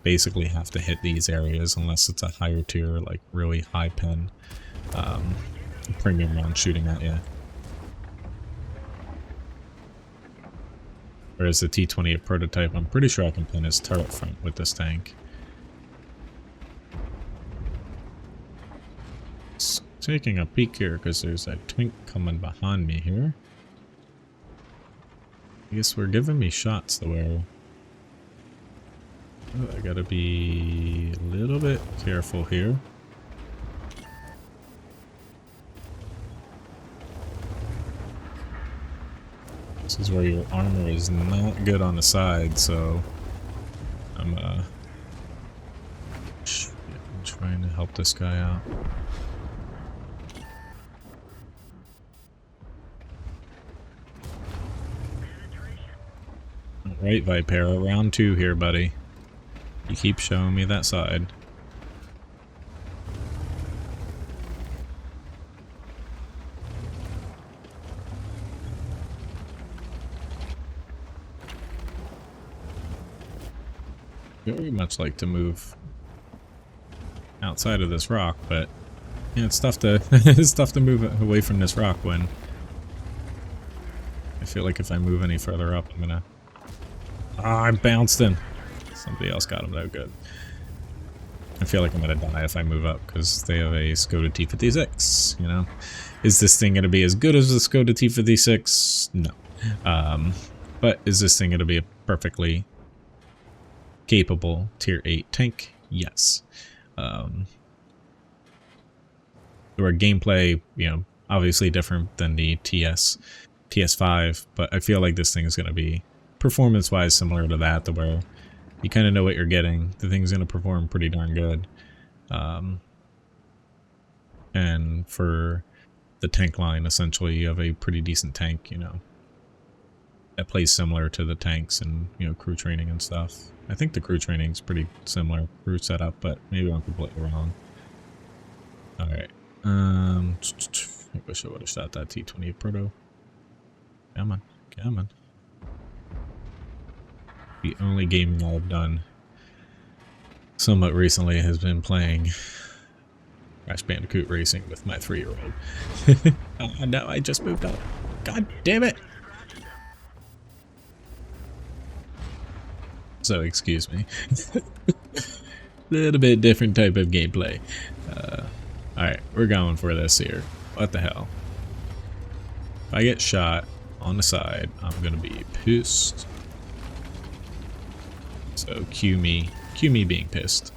basically have to hit these areas unless it's a higher tier, like really high pen premium round shooting at you. Whereas the T-28 prototype, I'm pretty sure I can pin his turret front with this tank. Just taking a peek here because there's a twink coming behind me here. I guess we're giving me shots the way. Oh, I gotta be a little bit careful here. This is where your armor is not good on the side, so I'm trying to help this guy out. Alright, Vipera, round 2 here, buddy. You keep showing me that side. Very much like to move outside of this rock, but yeah, it's tough to it's tough to move away from this rock when I feel like if I move any further up, I'm gonna. Ah, I bounced him. Somebody else got him though. Good. I feel like I'm gonna die if I move up because they have a Skoda T56. You know, is this thing gonna be as good as the Skoda T56? No. But is this thing gonna be a perfectly capable tier 8 tank? Yes. Where gameplay, you know, obviously different than the TS5, but I feel like this thing is going to be performance-wise similar to that, to where you kind of know what you're getting. The thing's going to perform pretty darn good. And for the tank line, essentially, you have a pretty decent tank, you know, that plays similar to the tanks and, you know, crew training and stuff. I think the crew training is pretty similar, crew setup, but maybe I'm completely wrong. Alright. I wish I would have shot that T-28 Proto. Come on. Come on. The only game I've done somewhat recently has been playing Crash Bandicoot Racing with my 3-year-old. Oh no, I just moved up. God damn it! So excuse me. Little bit different type of gameplay. Alright, we're going for this here. What the hell? If I get shot on the side, I'm gonna be pissed. So cue me being pissed.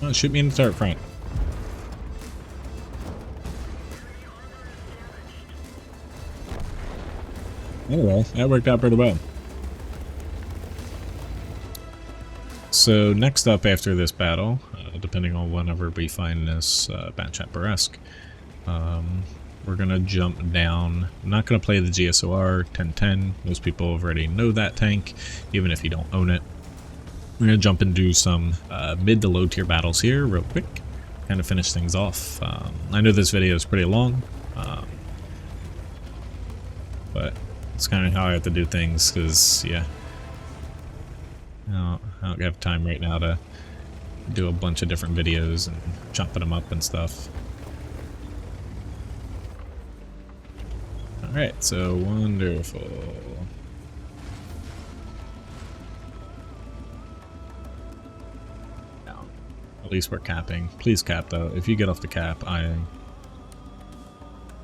Oh, shoot me in the turret front. Anyway, that worked out pretty well. So next up after this battle, depending on whenever we find this Pz.Kpfw, we're going to jump down. I'm not going to play the U.S.S.R 1010. Most people already know that tank, even if you don't own it. We're going to jump and do some mid to low tier battles here real quick, kind of finish things off. I know this video is pretty long, but it's kind of how I have to do things because, yeah, I don't have time right now to do a bunch of different videos and chopping them up and stuff. Alright, so wonderful. Now, at least we're capping. Please cap though. If you get off the cap, I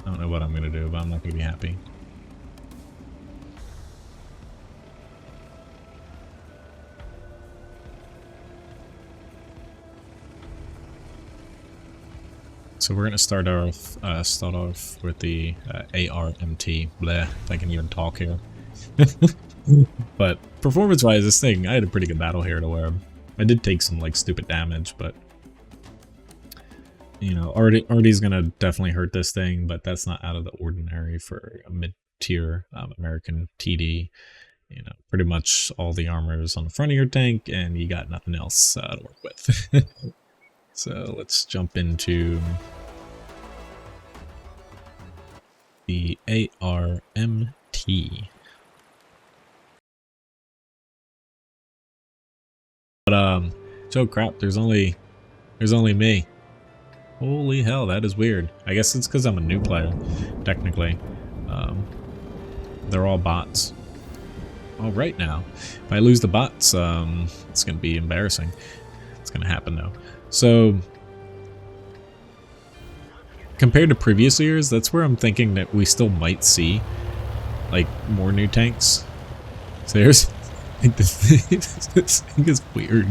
don't know what I'm going to do, but I'm not going to be happy. So we're going to start off with the ARMT. Bleh, if I can even talk here. But performance-wise, this thing, I had a pretty good battle here to where I did take some like stupid damage, but you know, Artie's going to definitely hurt this thing, but that's not out of the ordinary for a mid-tier American TD. You know, pretty much all the armor is on the front of your tank, and you got nothing else to work with. So let's jump into the ARMT. But so crap, there's only me. Holy hell, that is weird. I guess it's because I'm a new player, technically. They're all bots. All right now, if I lose the bots, it's gonna be embarrassing. It's gonna happen though. So, compared to previous years, that's where I'm thinking that we still might see, like, more new tanks. So there's, like, this thing is weird.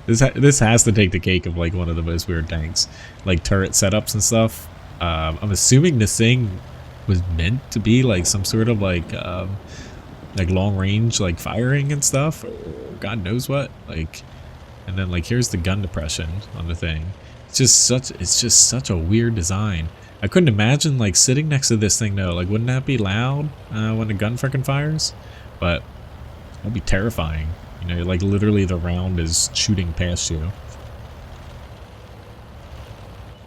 This has to take the cake of, like, one of the most weird tanks. Like, turret setups and stuff. I'm assuming this thing was meant to be, like, some sort of, like long range, like, firing and stuff. Or God knows what. Like... And then like here's the gun depression on the thing. It's just such a weird design. I couldn't imagine like sitting next to this thing though. Like wouldn't that be loud when the gun frickin' fires? But that'd be terrifying. You know, like literally the round is shooting past you.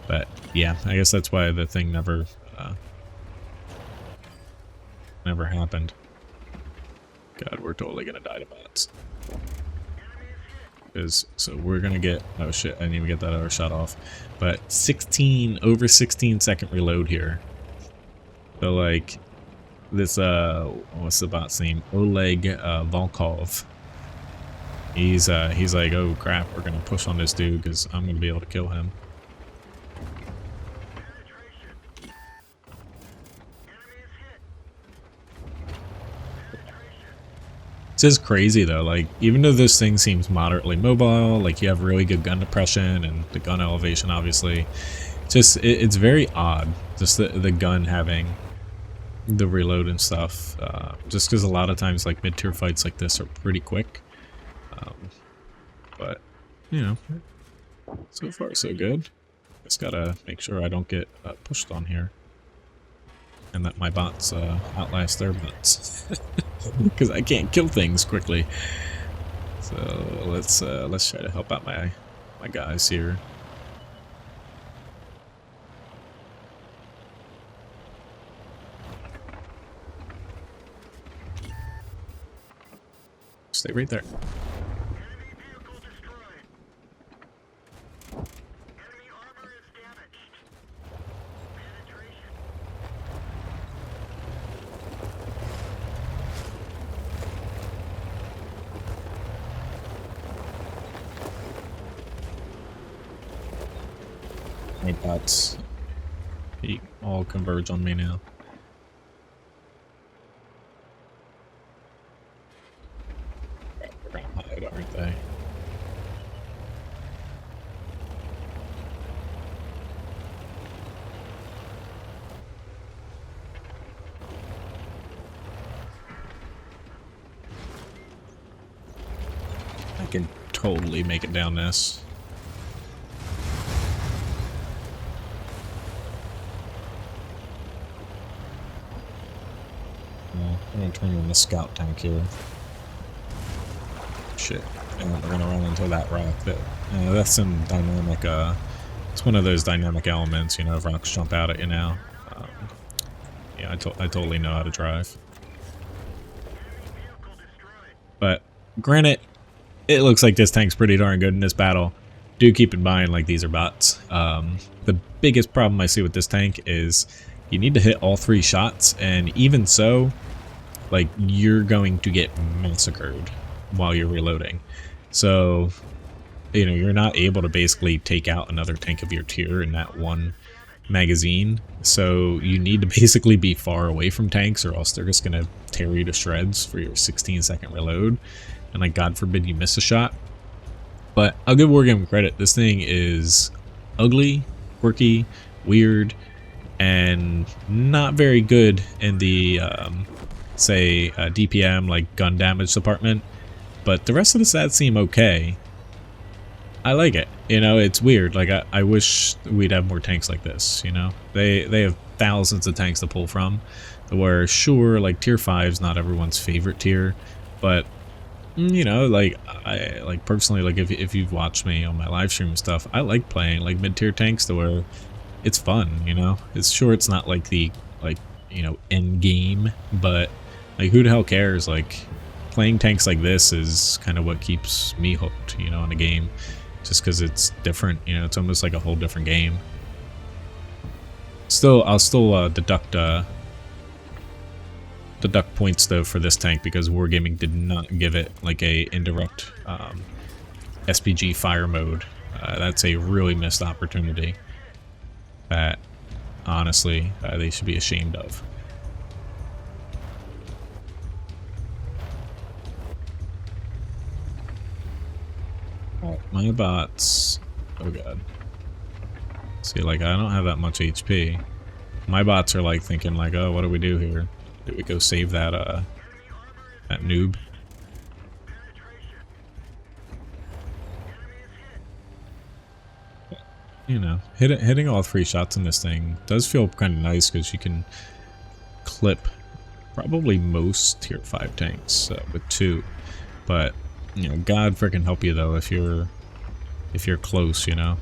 But yeah, I guess that's why the thing never happened. God, we're totally gonna die to bots. So we're gonna get, oh shit, I didn't even get that other shot off, but over 16 second reload here. So like this what's the bot's name, Oleg Volkov, he's like, oh crap, we're gonna push on this dude because I'm gonna be able to kill him. It's just crazy though, like, even though this thing seems moderately mobile, like you have really good gun depression and the gun elevation obviously, it's very odd, just the gun having the reload and stuff, just because a lot of times like mid-tier fights like this are pretty quick, but, you know, so far so good. Just gotta make sure I don't get pushed on here. And that my bots outlast their bots. Because I can't kill things quickly. So let's try to help out my guys here. Stay right there. Enemy vehicle destroyed. Enemy armor is damaged. Penetration. My bots all converge on me now. They're gonna hide, aren't they? I can totally make it down this. I'm gonna turn on the scout tank here. Shit. And we're gonna run into that rock. That's some dynamic, it's one of those dynamic elements, you know, if rocks jump out at you now. Yeah, I totally know how to drive. But, granted, it looks like this tank's pretty darn good in this battle. Do keep in mind, like, these are bots. The biggest problem I see with this tank is you need to hit all 3 shots, and even so, like, you're going to get massacred while you're reloading. So, you know, you're not able to basically take out another tank of your tier in that one magazine. So you need to basically be far away from tanks, or else they're just going to tear you to shreds for your 16-second reload. And, like, God forbid you miss a shot. But I'll give Wargame credit. This thing is ugly, quirky, weird, and not very good in the, say, DPM, like gun damage department. But the rest of the stats seem okay. I like it. You know, it's weird. Like, I wish we'd have more tanks like this, you know? They have thousands of tanks to pull from. Where, sure, like, tier 5's not everyone's favorite tier. But, you know, like, I personally, like, if you've watched me on my live stream and stuff, I like playing, like, mid-tier tanks to where it's fun, you know? It's sure it's not, like, the, like, you know, end game, but, like, who the hell cares? Like, playing tanks like this is kind of what keeps me hooked, you know, on a game. Just because it's different, you know, it's almost like a whole different game. Still, I'll still deduct points though for this tank because Wargaming did not give it like a indirect SPG fire mode. That's a really missed opportunity that honestly they should be ashamed of. My bots, oh god. See, like, I don't have that much HP. My bots are like thinking like, oh, what do we do here? Do we go save that that noob? You know, hitting all 3 shots in this thing does feel kind of nice because you can clip probably most tier 5 tanks with 2, but you know, God frickin' help you though if you're close, you know,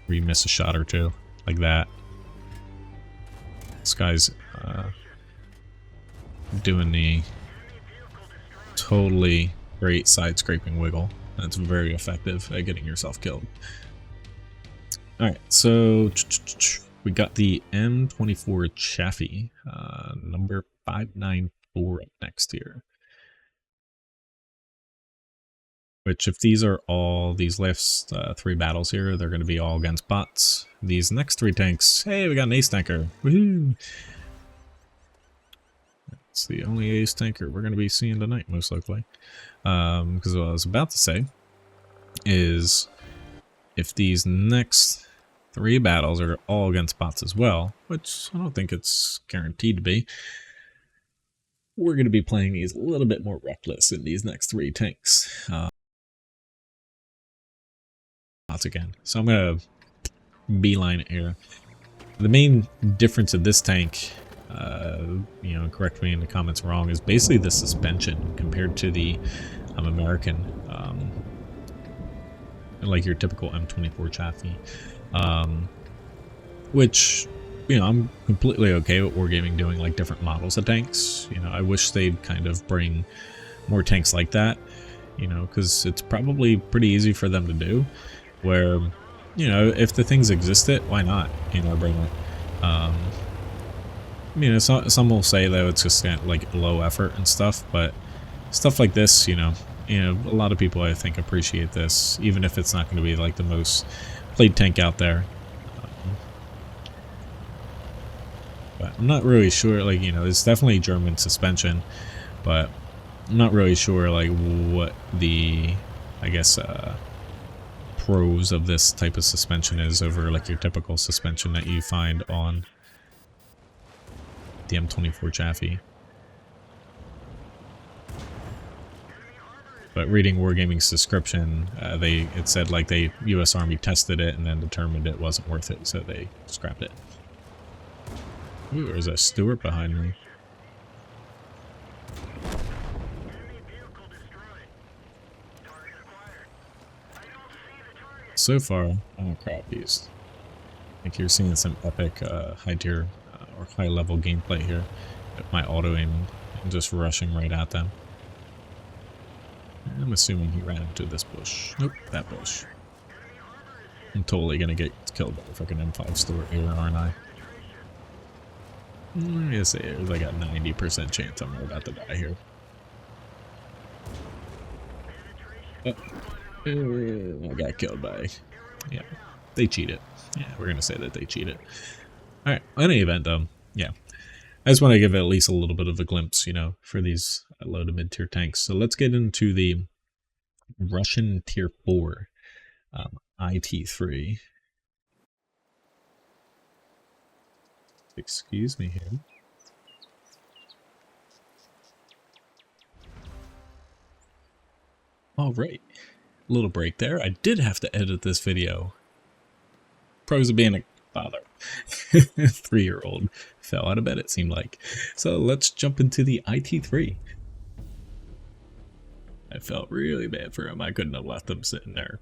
or you miss a shot or 2 like that. This guy's doing the totally great side scraping wiggle. That's very effective at getting yourself killed. Alright, so we got the M24 Chaffee, number 594 up next here. Which, if these are all, these last 3 battles here, they're going to be all against bots. These next 3 tanks, hey, we got an ace tanker. Woohoo! It's the only ace tanker we're going to be seeing tonight, most likely. Because what I was about to say is, if these next 3 battles are all against bots as well, which I don't think it's guaranteed to be, we're going to be playing these a little bit more reckless in these next 3 tanks. Bots again. So I'm going to beeline it here. The main difference of this tank you know, correct me in the comments wrong, is basically the suspension compared to the American, like your typical M24 Chaffee, which, you know, I'm completely okay with Wargaming doing like different models of tanks. You know, I wish they'd kind of bring more tanks like that, you know, because it's probably pretty easy for them to do, where, you know, if the things existed, why not, you know, bring it. You know, some will say though it's just kind of like low effort and stuff, but stuff like this, you know, a lot of people I think appreciate this, even if it's not going to be like the most played tank out there. But I'm not really sure, like, you know, it's definitely German suspension, but I'm not really sure like what the, I guess, pros of this type of suspension is over like your typical suspension that you find on the M24 Chaffee. But reading Wargaming's description, it said like the U.S. Army tested it and then determined it wasn't worth it, so they scrapped it. Ooh, there's a Stewart behind me. Enemy vehicle destroyed. Target acquired. I don't see the target. So far, oh crap, these. I think you're seeing some epic high tier or high level gameplay here. With my auto aiming and just rushing right at them. I'm assuming he ran into this bush. Nope, that bush. I'm totally gonna get killed by a freaking M5 Stewart here, aren't I? I'm gonna say there's like a 90% chance I'm about to die here. I got killed by... Yeah, they cheated. Yeah, we're gonna say that they cheated. Alright, in any event, yeah. I just want to give it at least a little bit of a glimpse, you know, for these low to mid tier tanks. So let's get into the Russian tier 4 IT3. Excuse me here. Alright, little break there. I did have to edit this video. Pros of being a father. 3-year-old fell out of bed, it seemed like. So let's jump into the IT3. I felt really bad for him. I couldn't have left him sitting there.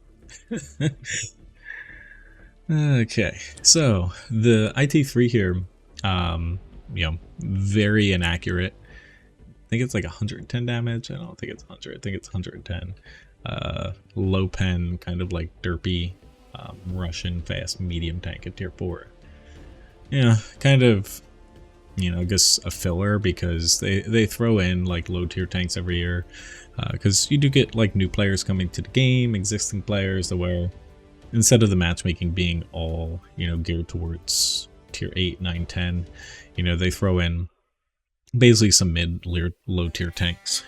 Okay, so the IT3 here, you know, very inaccurate. I think it's like 110 damage. I don't think it's 100. I think it's 110. Low pen, kind of like derpy, Russian fast medium tank at tier 4. Yeah, kind of, you know, I guess a filler because they throw in like low tier tanks every year. Because you do get like new players coming to the game, existing players, to where instead of the matchmaking being all, you know, geared towards tier 8, 9, 10, you know, they throw in basically some low tier tanks.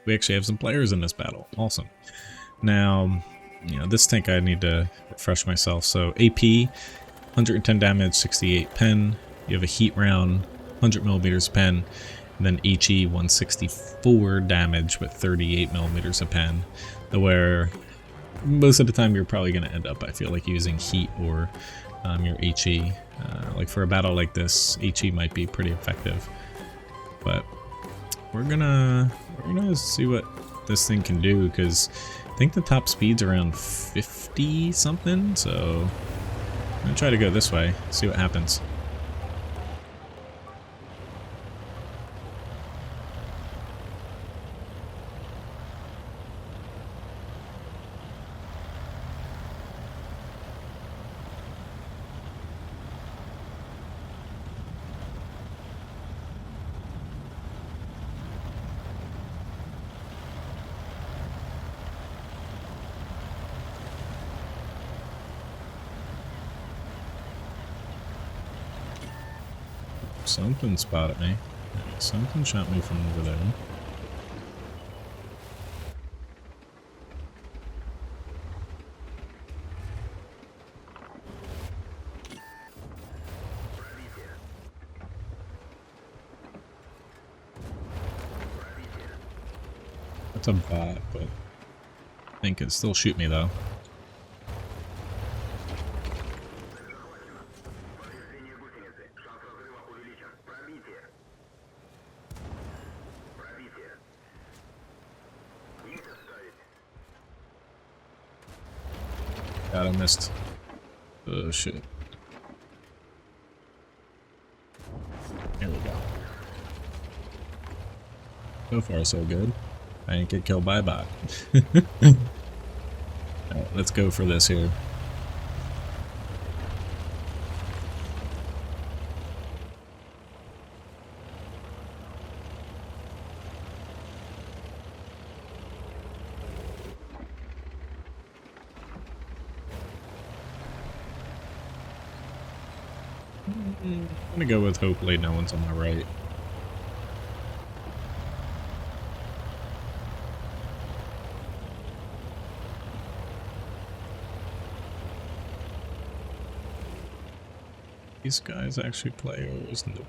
We actually have some players in this battle. Awesome. Now, you know, this tank I need to refresh myself. So AP, 110 damage, 68 pen. You have a heat round, 100 millimeters pen. And then HE 164 damage with 38 millimeters of pen, where most of the time you're probably going to end up, I feel like, using heat or your HE. Like for a battle like this, HE might be pretty effective, but we're gonna see what this thing can do, because I think the top speed's around 50 something. So I'm gonna try to go this way, see what happens. Something spotted me. Something shot me from over there. That's a bot, but I think it still shoot me though. Повреждение гусеницы. Шанс разрыва увеличен. Пробитие. God, I missed. Oh, shit. Here we go. So far, so good. I didn't get killed by a bot. Alright, let's go for this here. I'm gonna go with hopefully no one's on my right. These guys actually players? Nope.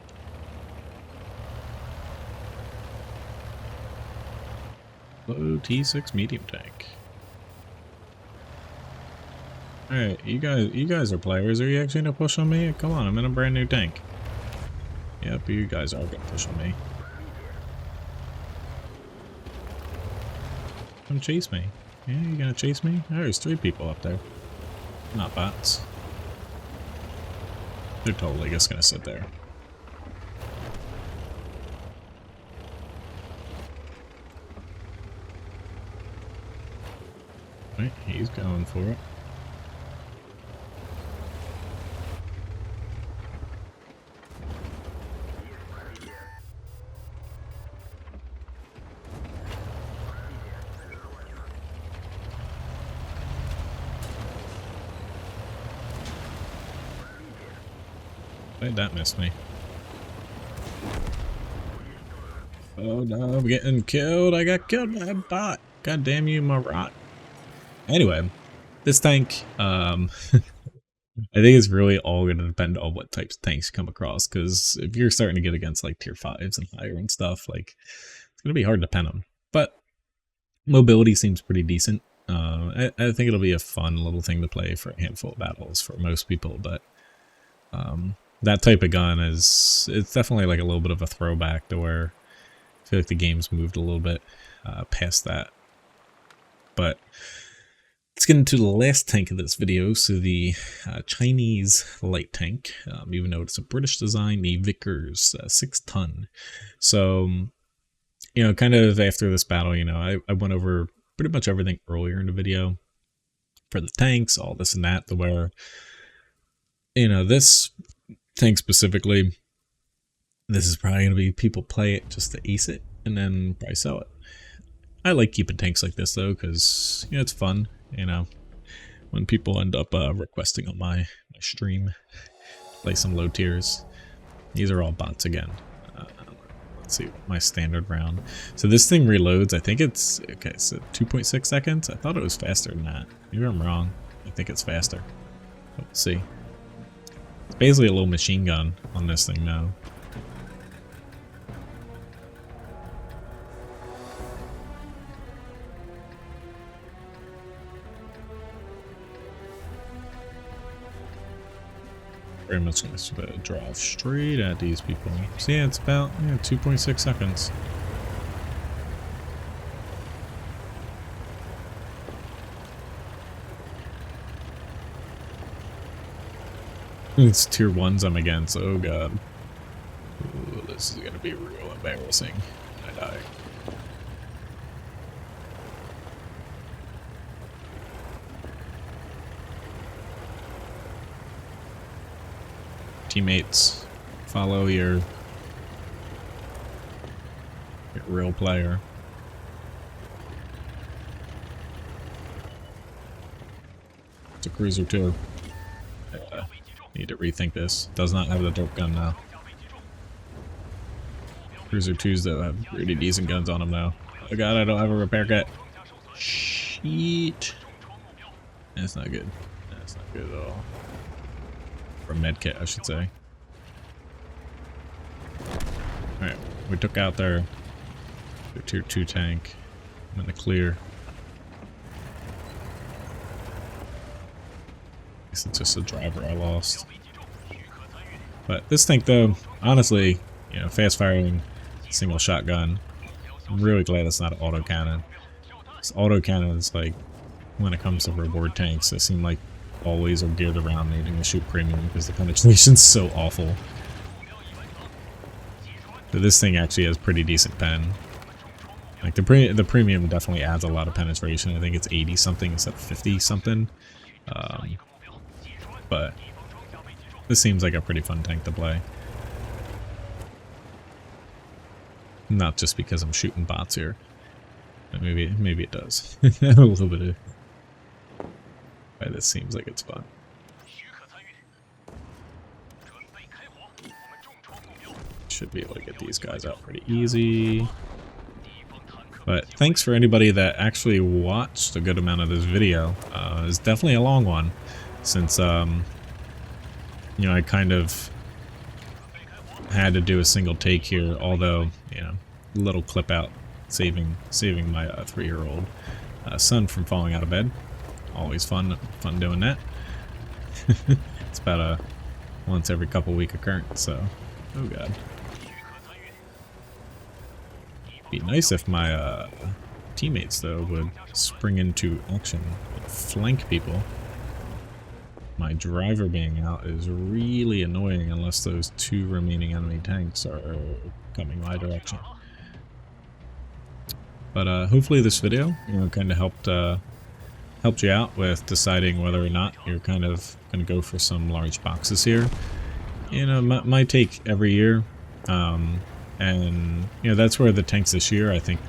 Low T6 medium tank. Alright, you guys are players. Are you actually gonna push on me? Come on, I'm in a brand new tank. Yep, you guys are gonna push on me. Come chase me. Yeah, you gonna chase me? Oh, there's 3 people up there. Not bots. They're totally just gonna sit there. Right, he's going for it. Wait, that missed me. Oh no, I'm getting killed. I got killed by a bot. God damn you, my rot. Anyway, this tank, I think it's really all going to depend on what types of tanks you come across, because if you're starting to get against like tier 5s and higher and stuff, like, it's going to be hard to pen them. But mobility seems pretty decent. I think it'll be a fun little thing to play for a handful of battles for most people, but that type of gun it's definitely like a little bit of a throwback to where I feel like the game's moved a little bit past that. But let's get into the last tank of this video, so the Chinese light tank, even though it's a British design, the Vickers 6-ton. So, you know, kind of after this battle, you know, I went over pretty much everything earlier in the video for the tanks, all this and that, to where, you know, this tank specifically, this is probably going to be people play it just to ace it and then probably sell it. I like keeping tanks like this though, because, you know, it's fun, you know, when people end up requesting on my stream, play some low tiers. These are all bots again. Let's see, my standard round. So this thing reloads, I think it's, okay, so 2.6 seconds? I thought it was faster than that. Maybe I'm wrong. I think it's faster. But we'll see. It's basically a little machine gun on this thing now. Very much going to drive straight at these people. So yeah, it's about 2.6 seconds. It's tier 1s I'm against. Oh god. Ooh, this is going to be real embarrassing. I die. Teammates, follow your real player. It's a cruiser too. Need to rethink this. Does not have the dope gun now. Cruiser 2s though have pretty decent guns on them now. Oh god, I don't have a repair kit. Shit. That's not good. That's not good at all. Or a med kit, I should say. Alright, we took out their tier 2 tank. I'm in the clear. I guess it's just a driver I lost. But this tank though, honestly, you know, fast firing single shotgun. I'm really glad it's not an autocannon. This autocannon is like, when it comes to reward tanks, they seem like always are geared around needing to shoot premium because the penetration's so awful. But this thing actually has pretty decent pen. Like the premium definitely adds a lot of penetration. I think it's 80 something instead of 50 something. But this seems like a pretty fun tank to play. Not just because I'm shooting bots here. But maybe it does. A little bit of. Right, this seems like it's fun. Should be able to get these guys out pretty easy. But thanks for anybody that actually watched a good amount of this video. It's definitely a long one, since you know, I kind of had to do a single take here, although, you know, a little clip out saving my 3-year-old son from falling out of bed. Always fun doing that. It's about a once every couple week occurrence, so oh god. Be nice if my teammates though would spring into action and flank people. My driver being out is really annoying unless those 2 remaining enemy tanks are coming my direction. But hopefully this video, you know, kind of helped you out with deciding whether or not you're kind of going to go for some large boxes here. You know, my take every year, and you know, that's where the tanks this year, I think,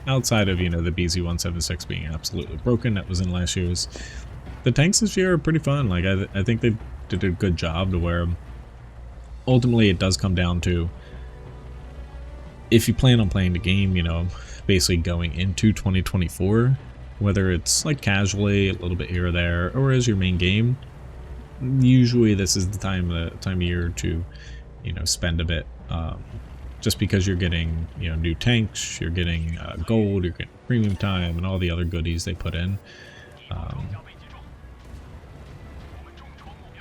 outside of, you know, the Bz.176 being absolutely broken, that was in last year's, the tanks this year are pretty fun. Like I think they did a good job to where ultimately it does come down to, if you plan on playing the game, you know, basically going into 2024, whether it's like casually a little bit here or there or as your main game, usually this is the time of year to, you know, spend a bit, just because you're getting, you know, new tanks, you're getting gold, you're getting premium time and all the other goodies they put in.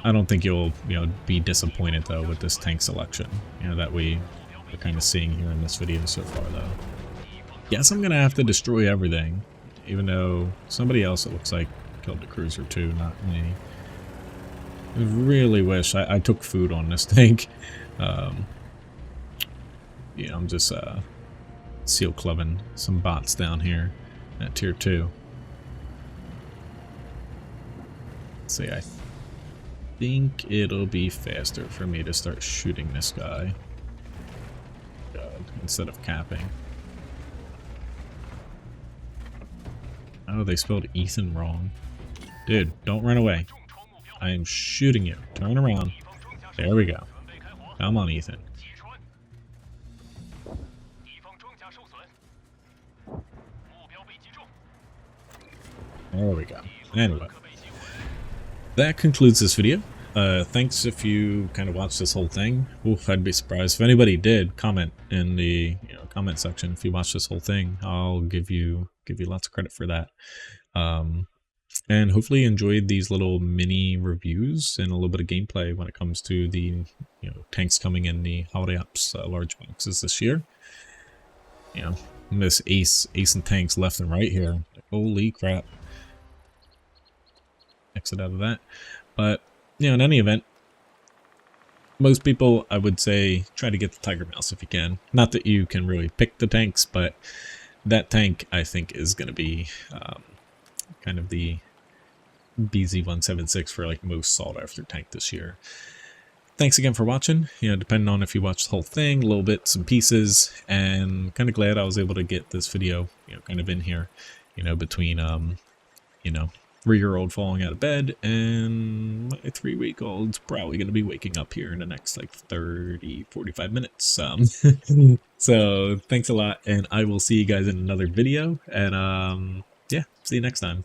I don't think you'll, you know, be disappointed though with this tank selection, you know, that we're kind of seeing here in this video so far though. Guess I'm gonna have to destroy everything, even though somebody else, it looks like, killed the cruiser too, not me. I really wish I took food on this tank. Yeah, I'm just seal clubbing some bots down here at tier 2. Let's see, I think it'll be faster for me to start shooting this guy. God, instead of capping. Oh, they spelled Ethan wrong. Dude, don't run away. I am shooting you. Turn around. There we go. Come on, Ethan. There we go. Anyway, that concludes this video. Thanks if you kind of watched this whole thing. Oof, I'd be surprised if anybody did comment in the, you know, comment section. If you watched this whole thing, I'll give you lots of credit for that. And hopefully you enjoyed these little mini reviews and a little bit of gameplay when it comes to the, you know, tanks coming in the holiday ops large boxes this year. You know, miss ace and tanks left and right here. Holy crap. Exit out of that. But, you know, in any event, most people, I would say, try to get the Tiger Mouse if you can. Not that you can really pick the tanks, but that tank, I think, is going to be kind of the Bz.176 for like most sought after tank this year. Thanks again for watching. You know, depending on if you watched the whole thing, a little bit, some pieces, and kind of glad I was able to get this video, you know, kind of in here, you know, between, you know, 3-year-old falling out of bed and my 3-week-old's probably going to be waking up here in the next like 30-45 minutes. So thanks a lot, and I will see you guys in another video, and yeah, see you next time.